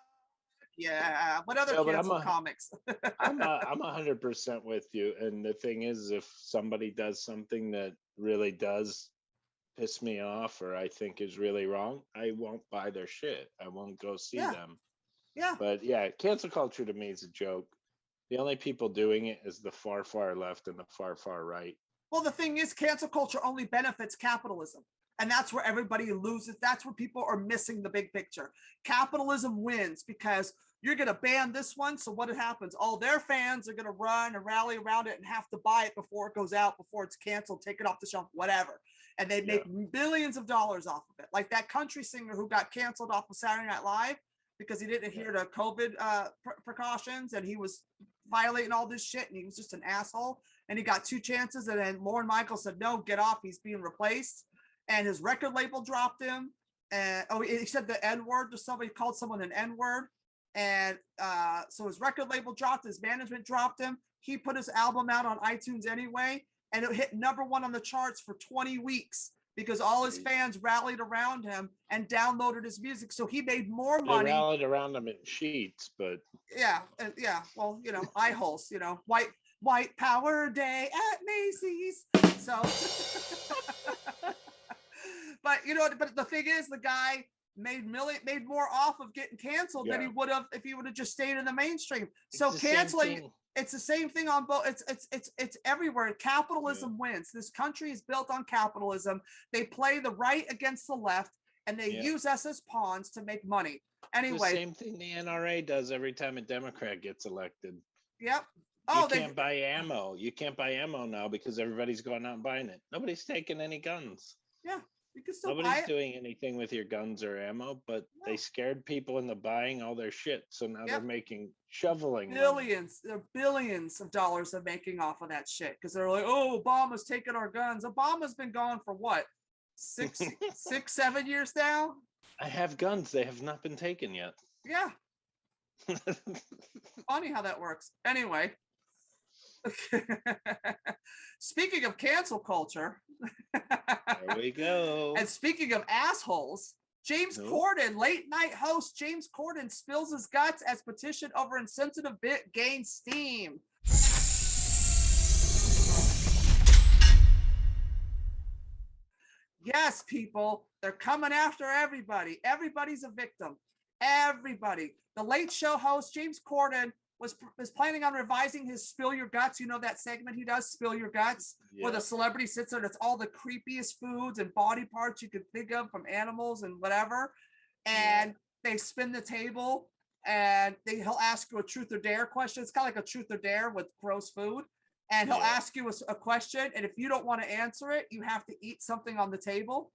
yeah. What other cancel comics? I'm 100% with you. And the thing is, if somebody does something that really does piss me off or I think is really wrong, I won't buy their shit. I won't go see them. Yeah. But yeah, cancel culture to me is a joke. The only people doing it is the far, far left and the far, far right. Well, the thing is, cancel culture only benefits capitalism. And that's where everybody loses. That's where people are missing the big picture. Capitalism wins because you're going to ban this one. So what happens? All their fans are going to run and rally around it and have to buy it before it goes out, before it's canceled, take it off the shelf, whatever. And they make billions of dollars off of it. Like that country singer who got canceled off of Saturday Night Live because he didn't adhere to COVID precautions and he was violating all this shit and he was just an asshole. And he got 2 chances. And then Lorne Michaels said, no, get off. He's being replaced. And his record label dropped him. And he said the N-word to somebody, called someone an N-word. And so his record label dropped, his management dropped him. He put his album out on iTunes anyway. And it hit #1 on the charts for 20 weeks because all his fans rallied around him and downloaded his music. So he made more money. They rallied around him in sheets, but yeah. Well, eye holes, white power day at Macy's. So, but but the thing is, the guy made more off of getting canceled than he would have if he would have just stayed in the mainstream. So canceling, it's the same thing on both. It's everywhere. Capitalism wins. This country is built on capitalism. They play the right against the left, and they use us as pawns to make money. Anyway, the same thing the NRA does every time a Democrat gets elected. Yep. You can't buy ammo. You can't buy ammo now because everybody's going out and buying it. Nobody's taking any guns. Yeah. You can still Nobody's doing anything with your guns or ammo, but they scared people into buying all their shit. So now they're making shoveling billions. There are billions of dollars they're making off of that shit because they're like, oh, Obama's taking our guns. Obama's been gone for what? 7 years now? I have guns. They have not been taken yet. Yeah. Funny how that works. Anyway. Speaking of cancel culture, there we go. And speaking of assholes, James Corden, late night host James Corden spills his guts as petition over insensitive bit gains steam. Yes, people, they're coming after everybody. Everybody's a victim. Everybody. The Late Show host James Corden was planning on revising his Spill Your Guts. You know that segment he does, Spill Your Guts, where the celebrity sits there and it's all the creepiest foods and body parts you could think of from animals and whatever. And they spin the table and he'll ask you a truth or dare question. It's kind of like a truth or dare with gross food. And he'll ask you a question. And if you don't want to answer it, you have to eat something on the table.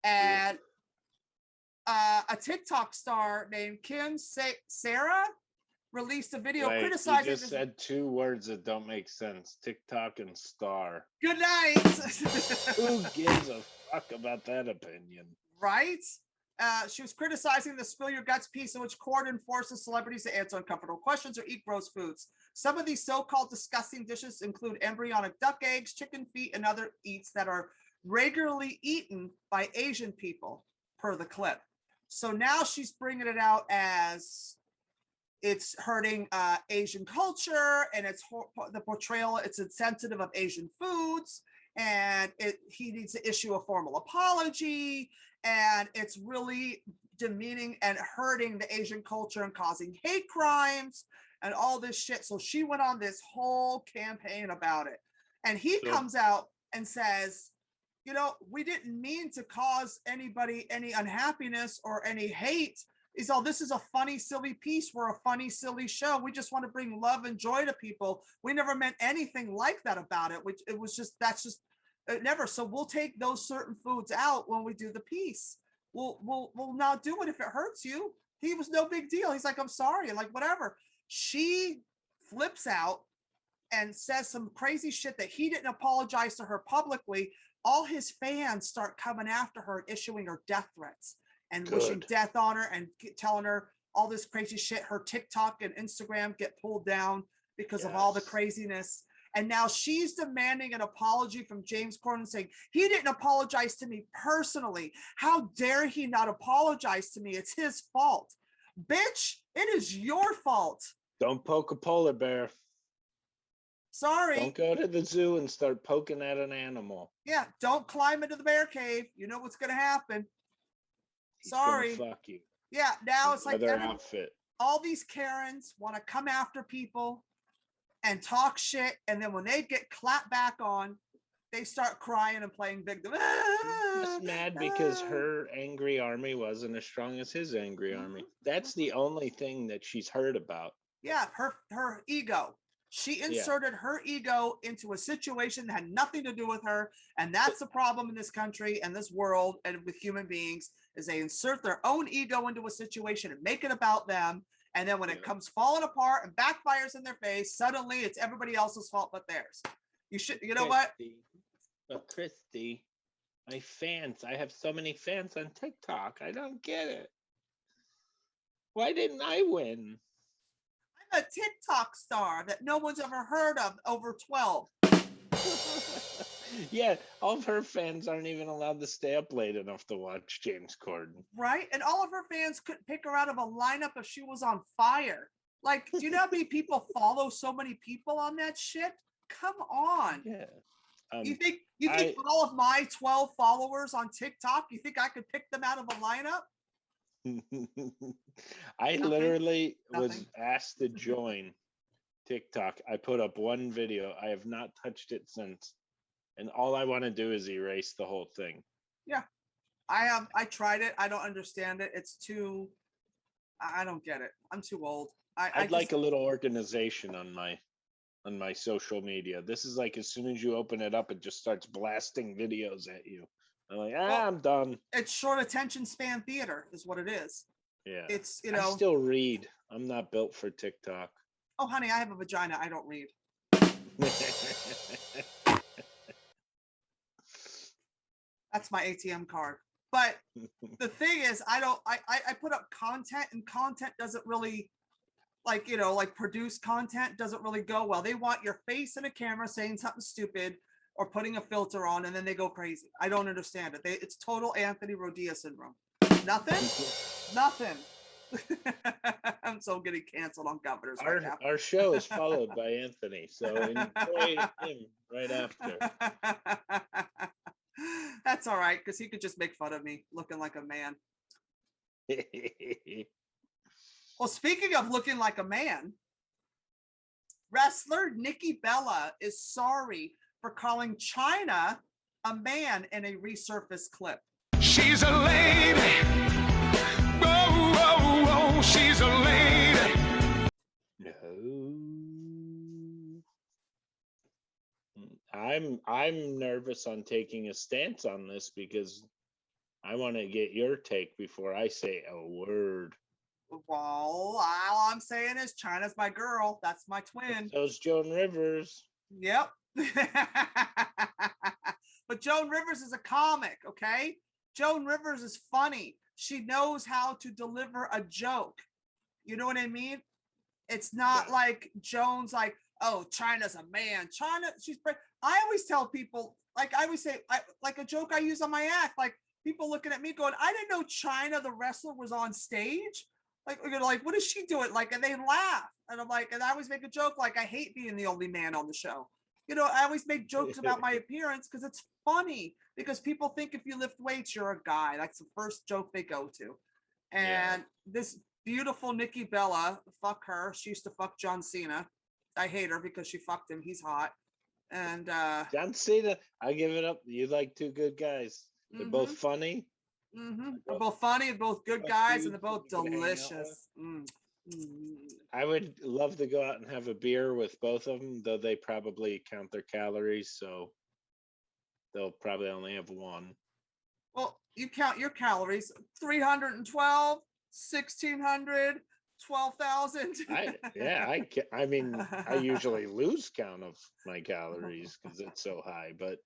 And a TikTok star named Kim Sarah released a video criticizing. You just said 2 words that don't make sense: TikTok and star. Good night. Who gives a fuck about that opinion? Right? She was criticizing the Spill Your Guts piece in which Corden forces celebrities to answer uncomfortable questions or eat gross foods. Some of these so-called disgusting dishes include embryonic duck eggs, chicken feet, and other eats that are regularly eaten by Asian people, per the clip. So now she's bringing it out as it's hurting Asian culture, and it's the portrayal. It's insensitive of Asian foods, and he needs to issue a formal apology, and it's really demeaning and hurting the Asian culture and causing hate crimes and all this shit. So she went on this whole campaign about it, and he comes out and says, we didn't mean to cause anybody any unhappiness or any hate. He's all, this is a funny, silly piece. We're a funny, silly show. We just want to bring love and joy to people. We never meant anything like that about it, which it was just, that's just never. So we'll take those certain foods out when we do the piece. We'll not do it if it hurts you. He was no big deal. He's like, I'm sorry. Like, whatever. She flips out and says some crazy shit that he didn't apologize to her publicly. All his fans start coming after her and issuing her death threats and wishing death on her and telling her all this crazy shit. Her TikTok and Instagram get pulled down because of all the craziness. And now she's demanding an apology from James Corden, saying, he didn't apologize to me personally. How dare he not apologize to me? It's his fault. Bitch, it is your fault. Don't poke a polar bear. Sorry. Don't go to the zoo and start poking at an animal. Yeah, don't climb into the bear cave. You know what's going to happen. Sorry. Fuck you. Yeah, now it's like outfit. All these Karens want to come after people and talk shit. And then when they get clapped back on, they start crying and playing victim. Just mad because her angry army wasn't as strong as his angry army. That's the only thing that she's heard about. Yeah, her ego. She inserted her ego into a situation that had nothing to do with her. And that's the problem in this country and this world and with human beings is they insert their own ego into a situation and make it about them. And then when it comes falling apart and backfires in their face, suddenly it's everybody else's fault but theirs. You know what? Well, Christy, my fans, I have so many fans on TikTok. I don't get it. Why didn't I win? I'm a TikTok star that no one's ever heard of over 12. Yeah, all of her fans aren't even allowed to stay up late enough to watch James Corden. Right? And all of her fans couldn't pick her out of a lineup if she was on fire. Like, do you know how many people follow so many people on that shit? Come on. Yeah. You think all of my 12 followers on TikTok, you think I could pick them out of a lineup? I literally was asked to join TikTok. I put up one video. I have not touched it since. And all I want to do is erase the whole thing. Yeah. I tried it. I don't understand it. It's too, I don't get it. I'm too old. I'd like a little organization on my social media. This is like as soon as you open it up, it just starts blasting videos at you. I'm like, I'm done. It's short attention span theater is what it is. Yeah. It's, I still read. I'm not built for TikTok. Oh, honey, I have a vagina. I don't read. That's my ATM card. But the thing is, I put up content and content doesn't really like produce content doesn't really go well. They want your face in a camera saying something stupid or putting a filter on and then they go crazy. I don't understand it. It's total Anthony Rodia syndrome. Nothing. I'm so getting canceled on governors right now. Our show is followed by Anthony, so enjoy him right after. That's all right, because he could just make fun of me looking like a man. Well, speaking of looking like a man, wrestler Nikki Bella is sorry for calling China a man in a resurfaced clip. She's a lady. Whoa, whoa, whoa, she's a lady. No. I'm nervous on taking a stance on this because I want to get your take before I say a word. Well, all I'm saying is China's my girl. That's my twin. So's Joan Rivers. Yep. But Joan Rivers is a comic, okay? Joan Rivers is funny. She knows how to deliver a joke. You know what I mean? It's not like Joan's like, oh, China's a man. China, I always tell people, like I always say, like a joke I use on my act, like people looking at me going, I didn't know China, the wrestler, was on stage. Like, what is she doing? Like, and they laugh. And I'm like, and I always make a joke, like, I hate being the only man on the show. I always make jokes about my appearance because it's funny, because people think if you lift weights, you're a guy. That's the first joke they go to. And this beautiful Nikki Bella, fuck her. She used to fuck John Cena. I hate her because she fucked him. He's hot. And John Cena, I give it up. You like two good guys. They're both funny. They're both funny, both good guys, and they're both delicious. I would love to go out and have a beer with both of them, though they probably count their calories, so they'll probably only have one. Well, you count your calories: 312, 1,600, 12,000. I mean, I usually lose count of my calories because it's so high, but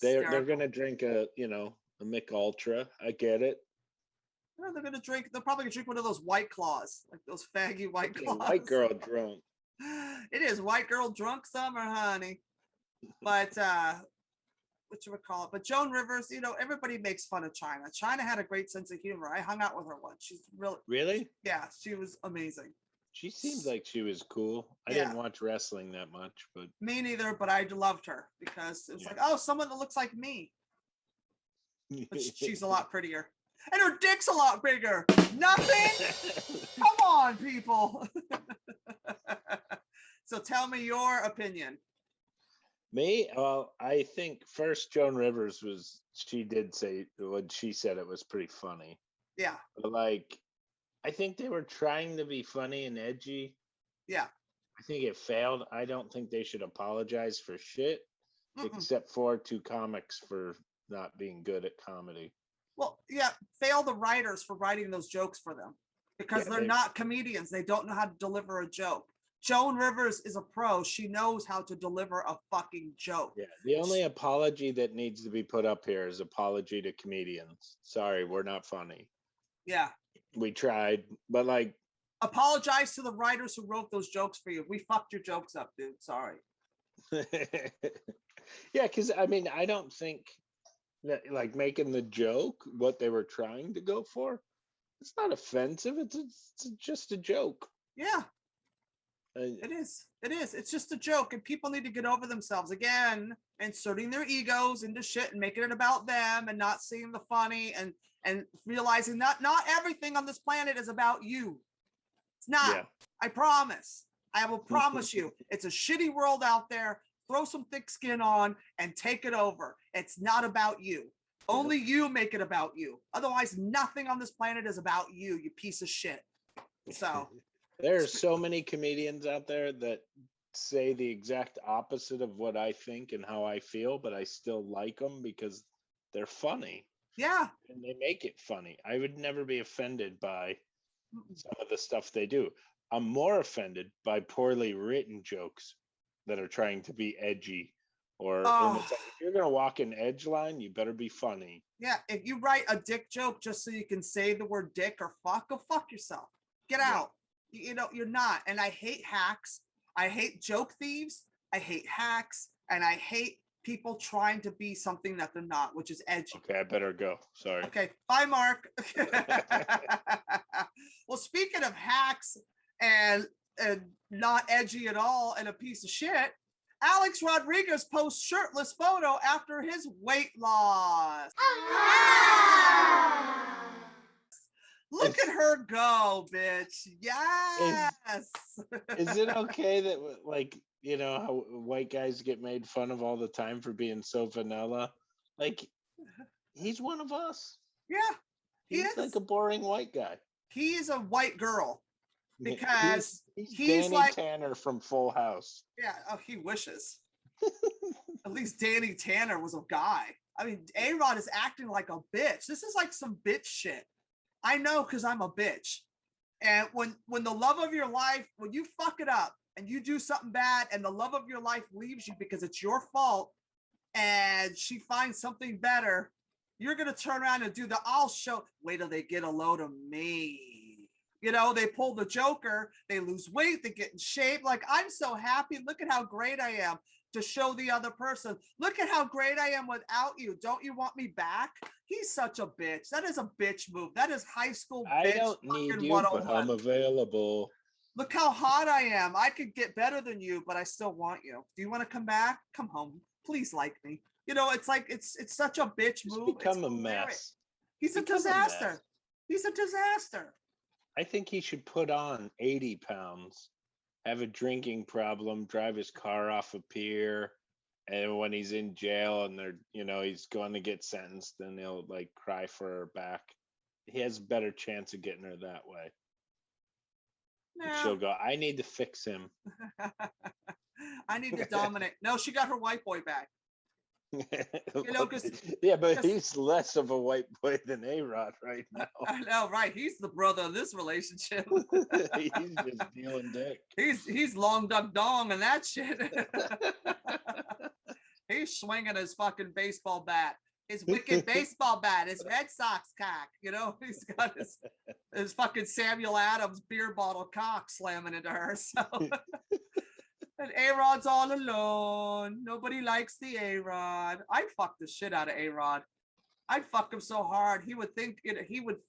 they're gonna drink a Mick Ultra. I get it. No, they're probably gonna drink one of those White Claws, like those faggy White Claws. White girl drunk. It is white girl drunk summer, honey. But what you would call it? But Joan Rivers, everybody makes fun of China. China had a great sense of humor. I hung out with her once. She's really. Yeah, she was amazing. She seemed like she was cool. I didn't watch wrestling that much, but me neither. But I loved her because it was like, oh, someone that looks like me. But she's a lot prettier, and her dick's a lot bigger. Nothing. Come on, people. So tell me your opinion. Me? Well, I think first Joan Rivers she did say when she said it was pretty funny. Yeah. But like, I think they were trying to be funny and edgy. Yeah. I think it failed. I don't think they should apologize for shit, except for two comics for not being good at comedy. Well, yeah, fail the writers for writing those jokes for them because they're not comedians. They don't know how to deliver a joke. Joan Rivers is a pro. She knows how to deliver a fucking joke. Yeah, the only apology that needs to be put up here is apology to comedians. Sorry, we're not funny. Yeah. We tried, but like, apologize to the writers who wrote those jokes for you. We fucked your jokes up, dude. Sorry. Yeah, because I mean, I don't think that like making the joke what they were trying to go for, it's not offensive. It's just a joke. Yeah. It is. It's just a joke, and people need to get over themselves again, inserting their egos into shit and making it about them, and not seeing the funny, and realizing that not everything on this planet is about you. It's not. Yeah. I promise. I will promise you. It's a shitty world out there. Throw some thick skin on and take it over. It's not about you. Only you make it about you. Otherwise, nothing on this planet is about you, you piece of shit. So. There are so many comedians out there that say the exact opposite of what I think and how I feel, but I still like them because they're funny. Yeah. And they make it funny. I would never be offended by some of the stuff they do. I'm more offended by poorly written jokes that are trying to be edgy. And it's like, if you're going to walk an edge line, you better be funny. Yeah. If you write a dick joke just so you can say the word dick or fuck, go fuck yourself. Get out. You know, you're not. And I hate hacks. I hate joke thieves. I hate hacks. And I hate people trying to be something that they're not, which is edgy. Okay, I better go. Sorry. Okay, bye, Mark. Well, speaking of hacks and not edgy at all and a piece of shit, Alex Rodriguez posts shirtless photo after his weight loss. Look at her go, bitch. Yes. Is it okay that, like, you know, how white guys get made fun of all the time for being so vanilla? Like, he's one of us. Yeah. He's like a boring white guy. He's a white girl because he's Danny like Tanner from Full House. Yeah. Oh, he wishes. At least Danny Tanner was a guy. I mean, A-Rod is acting like a bitch. This is like some bitch shit. I know because I'm a bitch. And when the love of your life, when you fuck it up and you do something bad and the love of your life leaves you because it's your fault and she finds something better, you're going to turn around and do the I'll show. Wait till they get a load of me. You know, they pull the Joker, they lose weight, they get in shape. Like, I'm so happy. Look at how great I am. To show the other person, look at how great I am without you. Don't you want me back? He's such a bitch. That is a bitch move. That is high school bitch. I don't need you, but I'm available. Look how hot I am. I could get better than you, but I still want you. Do you want to come back? Come home. Please like me. You know, it's like it's such a bitch move. Become a mess. He's a disaster. He's a disaster. I think he should put on 80 pounds. Have a drinking problem, drive his car off a pier, and when he's in jail and they're, you know, he's going to get sentenced, then he'll like cry for her back. He has a better chance of getting her that way. No. She'll go, I need to fix him. I need to dominate. No, she got her white boy back. You know, yeah, but he's less of a white boy than A-Rod right now. I know, right? He's the brother of this relationship. He's just dealing dick. He's long duck dong and that shit. He's swinging his fucking baseball bat, his wicked baseball bat, his Red Sox cock. You know, he's got his fucking Samuel Adams beer bottle cock slamming into her. So. And A-Rod's all alone. Nobody likes the A-Rod. I'd fuck the shit out of A-Rod. I'd fuck him so hard. He would think, you know,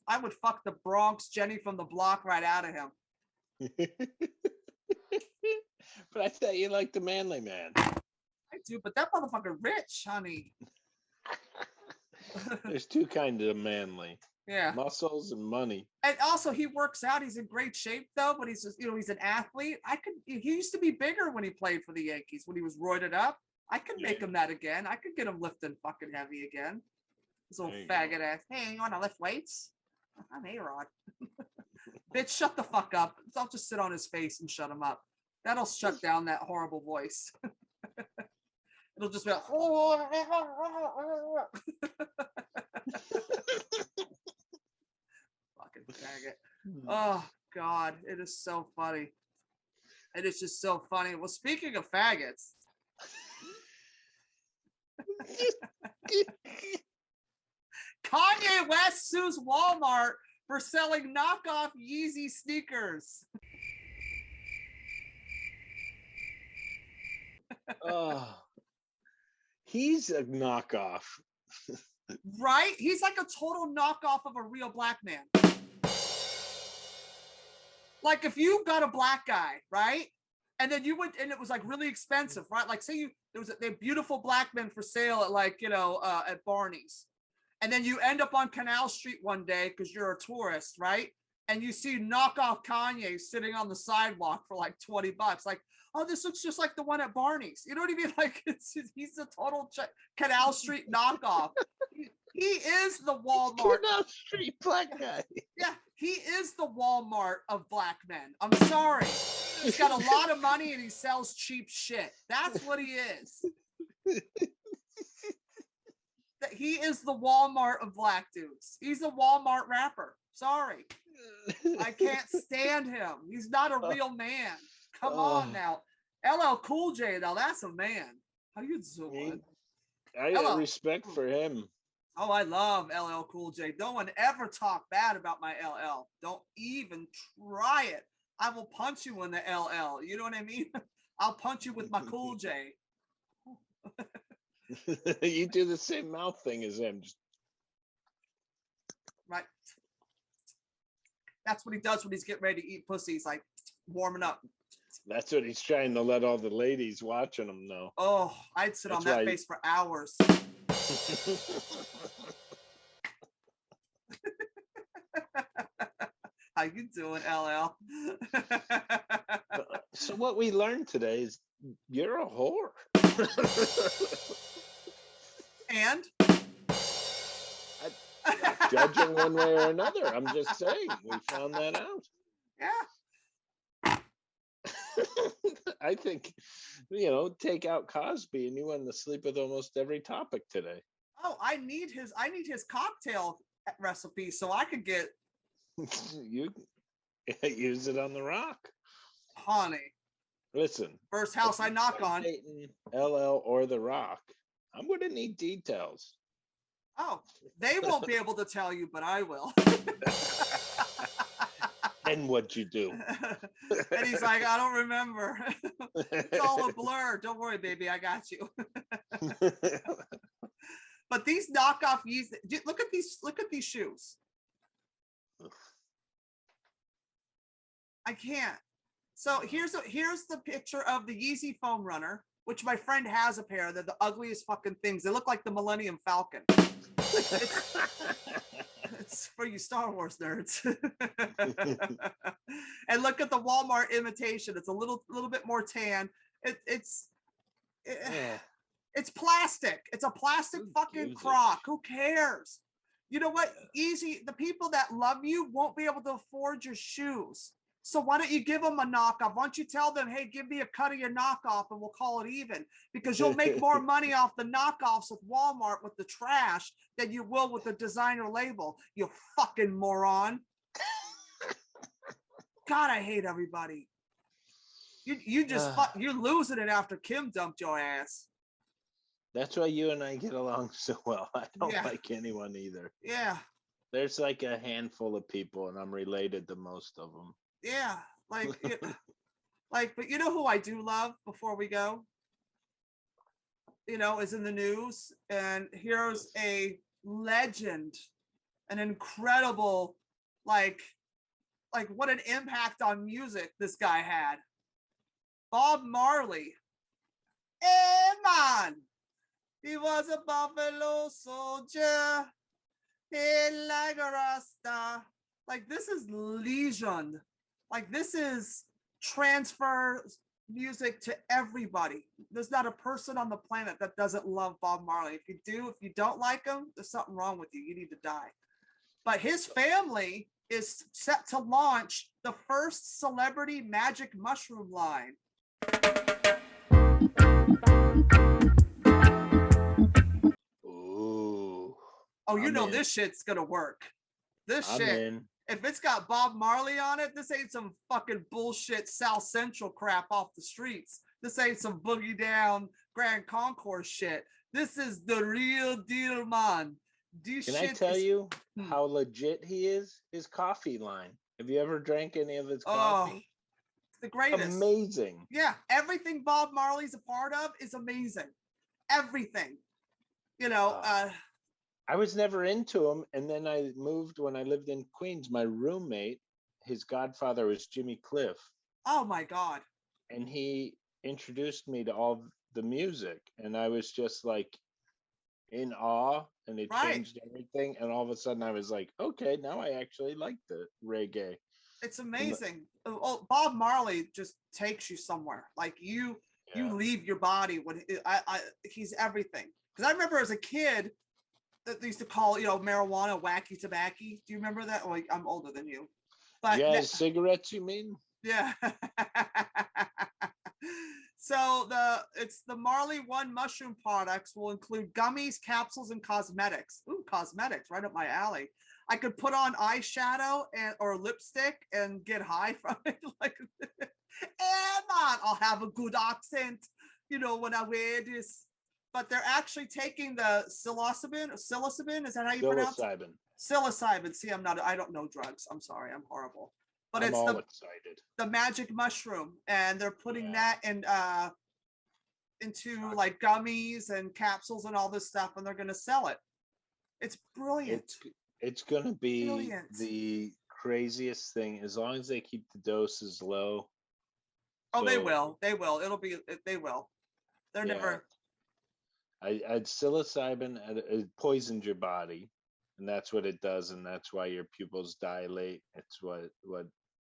I would fuck the Bronx Jenny from the block right out of him. But I thought you liked the manly man. I do, but that motherfucker rich, honey. There's two kinds of manly. Yeah. Muscles and money. And also he works out. He's in great shape though, but he's just, he's an athlete. He used to be bigger when he played for the Yankees, when he was roided up. I could make him that again. I could get him lifting fucking heavy again. This little faggot ass. Hey, you want to lift weights? I'm A-Rod. Bitch, shut the fuck up. I'll just sit on his face and shut him up. That'll shut down that horrible voice. It'll just be like, fucking faggot. Oh God, it is so funny. It is just so funny. Well, speaking of faggots, Kanye West sues Walmart for selling knockoff Yeezy sneakers. Oh, he's a knockoff. Right? He's like a total knockoff of a real black man. Like if you got a black guy, right? And then you went and it was like really expensive, right? Like say they beautiful black men for sale at like, at Barney's. And then you end up on Canal Street one day because you're a tourist, right? And you see knockoff Kanye sitting on the sidewalk for like $20. Like, oh, this looks just like the one at Barney's. You know what I mean? Like he's a total Canal Street knockoff. He is the Walmart. Canal Street black guy. Yeah, he is the Walmart of black men. I'm sorry. He's got a lot of money and he sells cheap shit. That's what he is. He is the Walmart of black dudes. He's a Walmart rapper. Sorry. I can't stand him. He's not a real man. Come on now. LL Cool J, now that's a man. How you doing? I got respect for him. Oh, I love LL Cool J. No one ever talk bad about my LL. Don't even try it. I will punch you in the LL. You know what I mean? I'll punch you with my Cool J. You do the same mouth thing as him. Right. That's what he does when he's getting ready to eat pussy. He's like warming up. That's what he's trying to let all the ladies watching him know. Oh, I'd sit on that face for hours. How you doing, LL? So what we learned today is you're a whore. And? I'm not judging one way or another. I'm just saying we found that out. Yeah. I think, take out Cosby and you went to sleep with almost every topic today. Oh, I need his cocktail recipe so I could get you use it on the rock. Honey. Listen. First house I knock on. LL or the rock. I'm gonna need details. Oh, they won't be able to tell you, but I will. And what'd you do? And he's like, I don't remember. It's all a blur. Don't worry, baby, I got you. But these knockoff Yeezy, look at these shoes. I can't. So here's the picture of the Yeezy Foam Runner, which my friend has a pair. They're the ugliest fucking things. They look like the Millennium Falcon. It's for you Star Wars nerds. And look at the Walmart imitation. It's a little bit more tan. It's plastic. It's a plastic fucking crock. Who cares? You know what? Easy. The people that love you won't be able to afford your shoes. So why don't you give them a knockoff? Why don't you tell them, hey, give me a cut of your knockoff and we'll call it even? Because you'll make more money off the knockoffs with Walmart with the trash than you will with the designer label. You fucking moron. God, I hate everybody. You just you're losing it after Kim dumped your ass. That's why you and I get along so well. I don't like anyone either. Yeah. There's like a handful of people and I'm related to most of them. Yeah, but you know who I do love before we go? Is in the news, and here's a legend, an incredible, like what an impact on music this guy had. Bob Marley. Hey man, he was a Buffalo soldier. Hey, like a Rasta. Like this is legion. Like this is transfer music to everybody. There's not a person on the planet that doesn't love Bob Marley. If you don't like him, there's something wrong with you. You need to die. But his family is set to launch the first celebrity magic mushroom line. Ooh. Oh, you I'm know in. this shit's gonna work. This I'm shit. in. If it's got Bob Marley on it, this ain't some fucking bullshit South Central crap off the streets. This ain't some boogie down Grand Concourse shit. This is the real deal, man. This Can I shit tell is, you how legit he is? His coffee line. Have you ever drank any of his oh, coffee? the greatest. Amazing. Yeah, everything Bob Marley's a part of is amazing. Everything. You know, I was never into him, and then I moved when I lived in Queens. My roommate, his godfather was Jimmy Cliff, oh my God. and he introduced me to all the music, and I was just like in awe, and it Right. changed everything. And all of a sudden, I was like, okay, now I actually like the reggae. It's amazing. Oh, Bob Marley just takes you somewhere. Like you leave your body when he's everything. Because I remember as a kid that they used to call, marijuana wacky tobacco. Do you remember that? Well, I'm older than you. But Jazz cigarettes, you mean? yeah. So it's the Marley One mushroom products will include gummies, capsules, and cosmetics. Ooh, cosmetics, right up my alley. I could put on eyeshadow or lipstick and get high from it. Like, man, I'll have a good accent, when I wear this. But they're actually taking the psilocybin. Is that how you pronounce it? Psilocybin. See, I don't know drugs. I'm sorry, I'm horrible. But I'm all excited. The magic mushroom, and they're putting that into like gummies and capsules and all this stuff, and they're going to sell it. It's brilliant. It's going to be the craziest thing as long as they keep the doses low. Oh, so, they will. They will. They will. They're never. Psilocybin it poisons your body, and that's what it does, and that's why your pupils dilate. It's what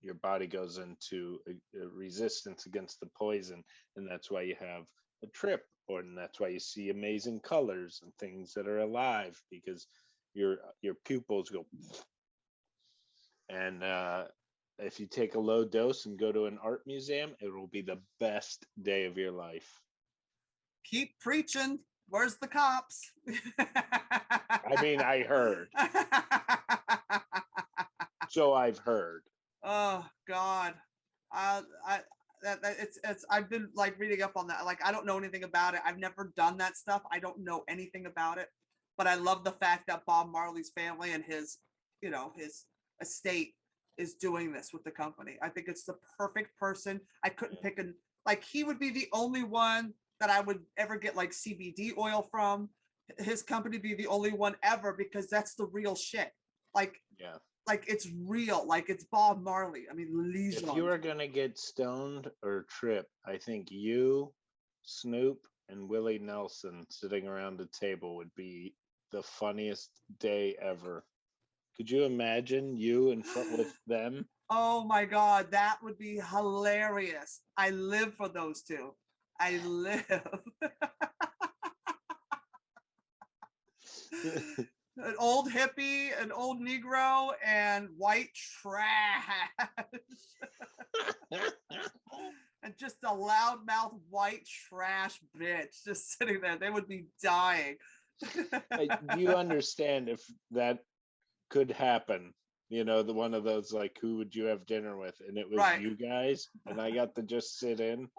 your body goes into a resistance against the poison, and that's why you have a trip, and that's why you see amazing colors and things that are alive, because your pupils go. And if you take a low dose and go to an art museum, it will be the best day of your life. Keep preaching. Where's the cops? I mean, I heard. So I've heard. Oh God, I've been like reading up on that. Like I don't know anything about it. I've never done that stuff. I don't know anything about it. But I love the fact that Bob Marley's family and his estate is doing this with the company. I think it's the perfect person. I couldn't pick he would be the only one that I would ever get like CBD oil from. His company be the only one ever, because that's the real shit. Like it's real. Like it's Bob Marley. I mean, legion. If you were gonna get stoned or trip, I think you, Snoop, and Willie Nelson sitting around the table would be the funniest day ever. Could you imagine you in front with them? Oh my God, that would be hilarious. I live for those two. I live. An old hippie, an old Negro, and white trash. And just a loudmouth white trash bitch just sitting there. They would be dying. Do you understand if that could happen? The one of those, like, who would you have dinner with? And it was you guys, and I got to just sit in.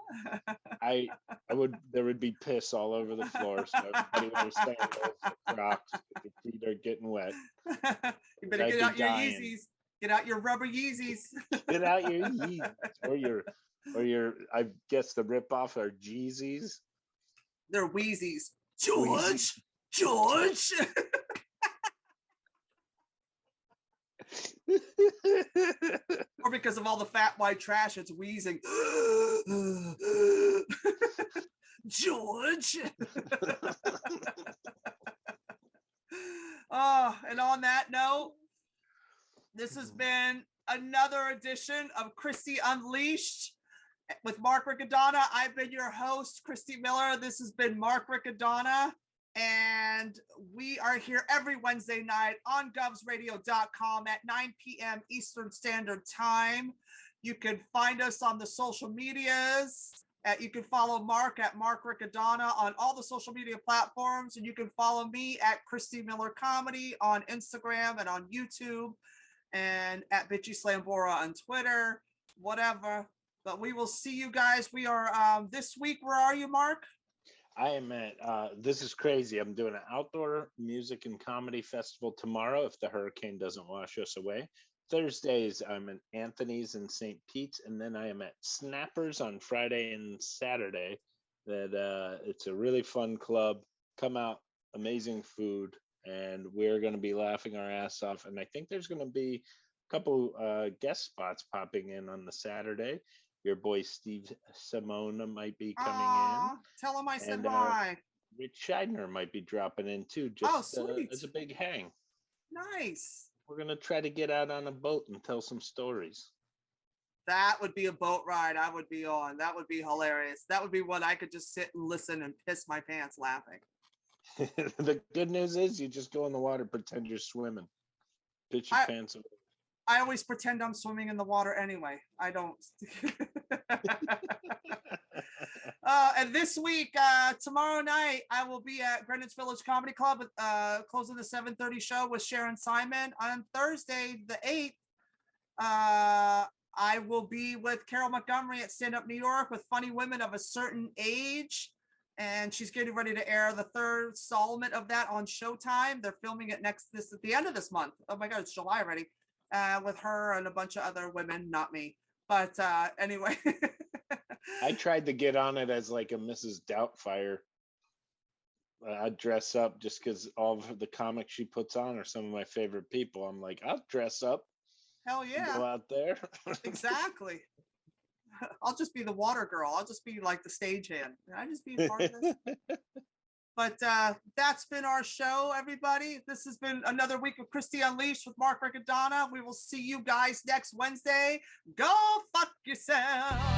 There would be piss all over the floor, so everybody wears sandals or Crocs if your feet are getting wet. You better get out your Yeezys. Get out your rubber Yeezys. Get out your Yeezys. Or your, I guess the ripoff are Jeezys. They're Wheezies. George. Or because of all the fat white trash, it's wheezing. George. Oh, and on that note, this has been another edition of Christy Unleashed with Mark Riccadonna. I've been your host, Christy Miller. This has been Mark Riccadonna. And we are here every Wednesday night on govsradio.com at 9 p.m. Eastern Standard Time. You can find us on the social medias. You can follow Mark at Mark Riccadonna on all the social media platforms. And you can follow me at Christy Miller Comedy on Instagram and on YouTube, and at Bitchy Slambora on Twitter, whatever. But we will see you guys. We are this week. Where are you, Mark? I am at, this is crazy. I'm doing an outdoor music and comedy festival tomorrow if the hurricane doesn't wash us away. Thursdays, I'm at Anthony's in St. Pete's, and then I am at Snappers on Friday and Saturday. It's a really fun club. Come out, amazing food, and we're going to be laughing our ass off. And I think there's going to be a couple guest spots popping in on the Saturday. Your boy Steve Simona might be coming in. Tell him I said And, hi. Rich Scheidner might be dropping in too, just as a big hang. Nice. We're going to try to get out on a boat and tell some stories. That would be a boat ride I would be on. That would be hilarious. That would be one I could just sit and listen and piss my pants laughing. The good news is you just go in the water, pretend you're swimming. Pitch your pants away. I always pretend I'm swimming in the water anyway. I don't. And this week, tomorrow night, I will be at Greenwich Village Comedy Club, closing the 7:30 show with Sharon Simon. On Thursday, the 8th, I will be with Carol Montgomery at Stand Up New York with Funny Women of a Certain Age. And she's getting ready to air the third installment of that on Showtime. They're filming it at the end of this month. Oh my God, it's July already. With her and a bunch of other women, not me. But anyway. I tried to get on it as like a Mrs. Doubtfire. I'd dress up just because all of the comics she puts on are some of my favorite people. I'm like, I'll dress up. Hell yeah. Go out there. Exactly. I'll just be the water girl. I'll just be like the stagehand. I just be part of this. But that's been our show, everybody. This has been another week of Christy Unleashed with Mark Riccadonna. We will see you guys next Wednesday. Go fuck yourself.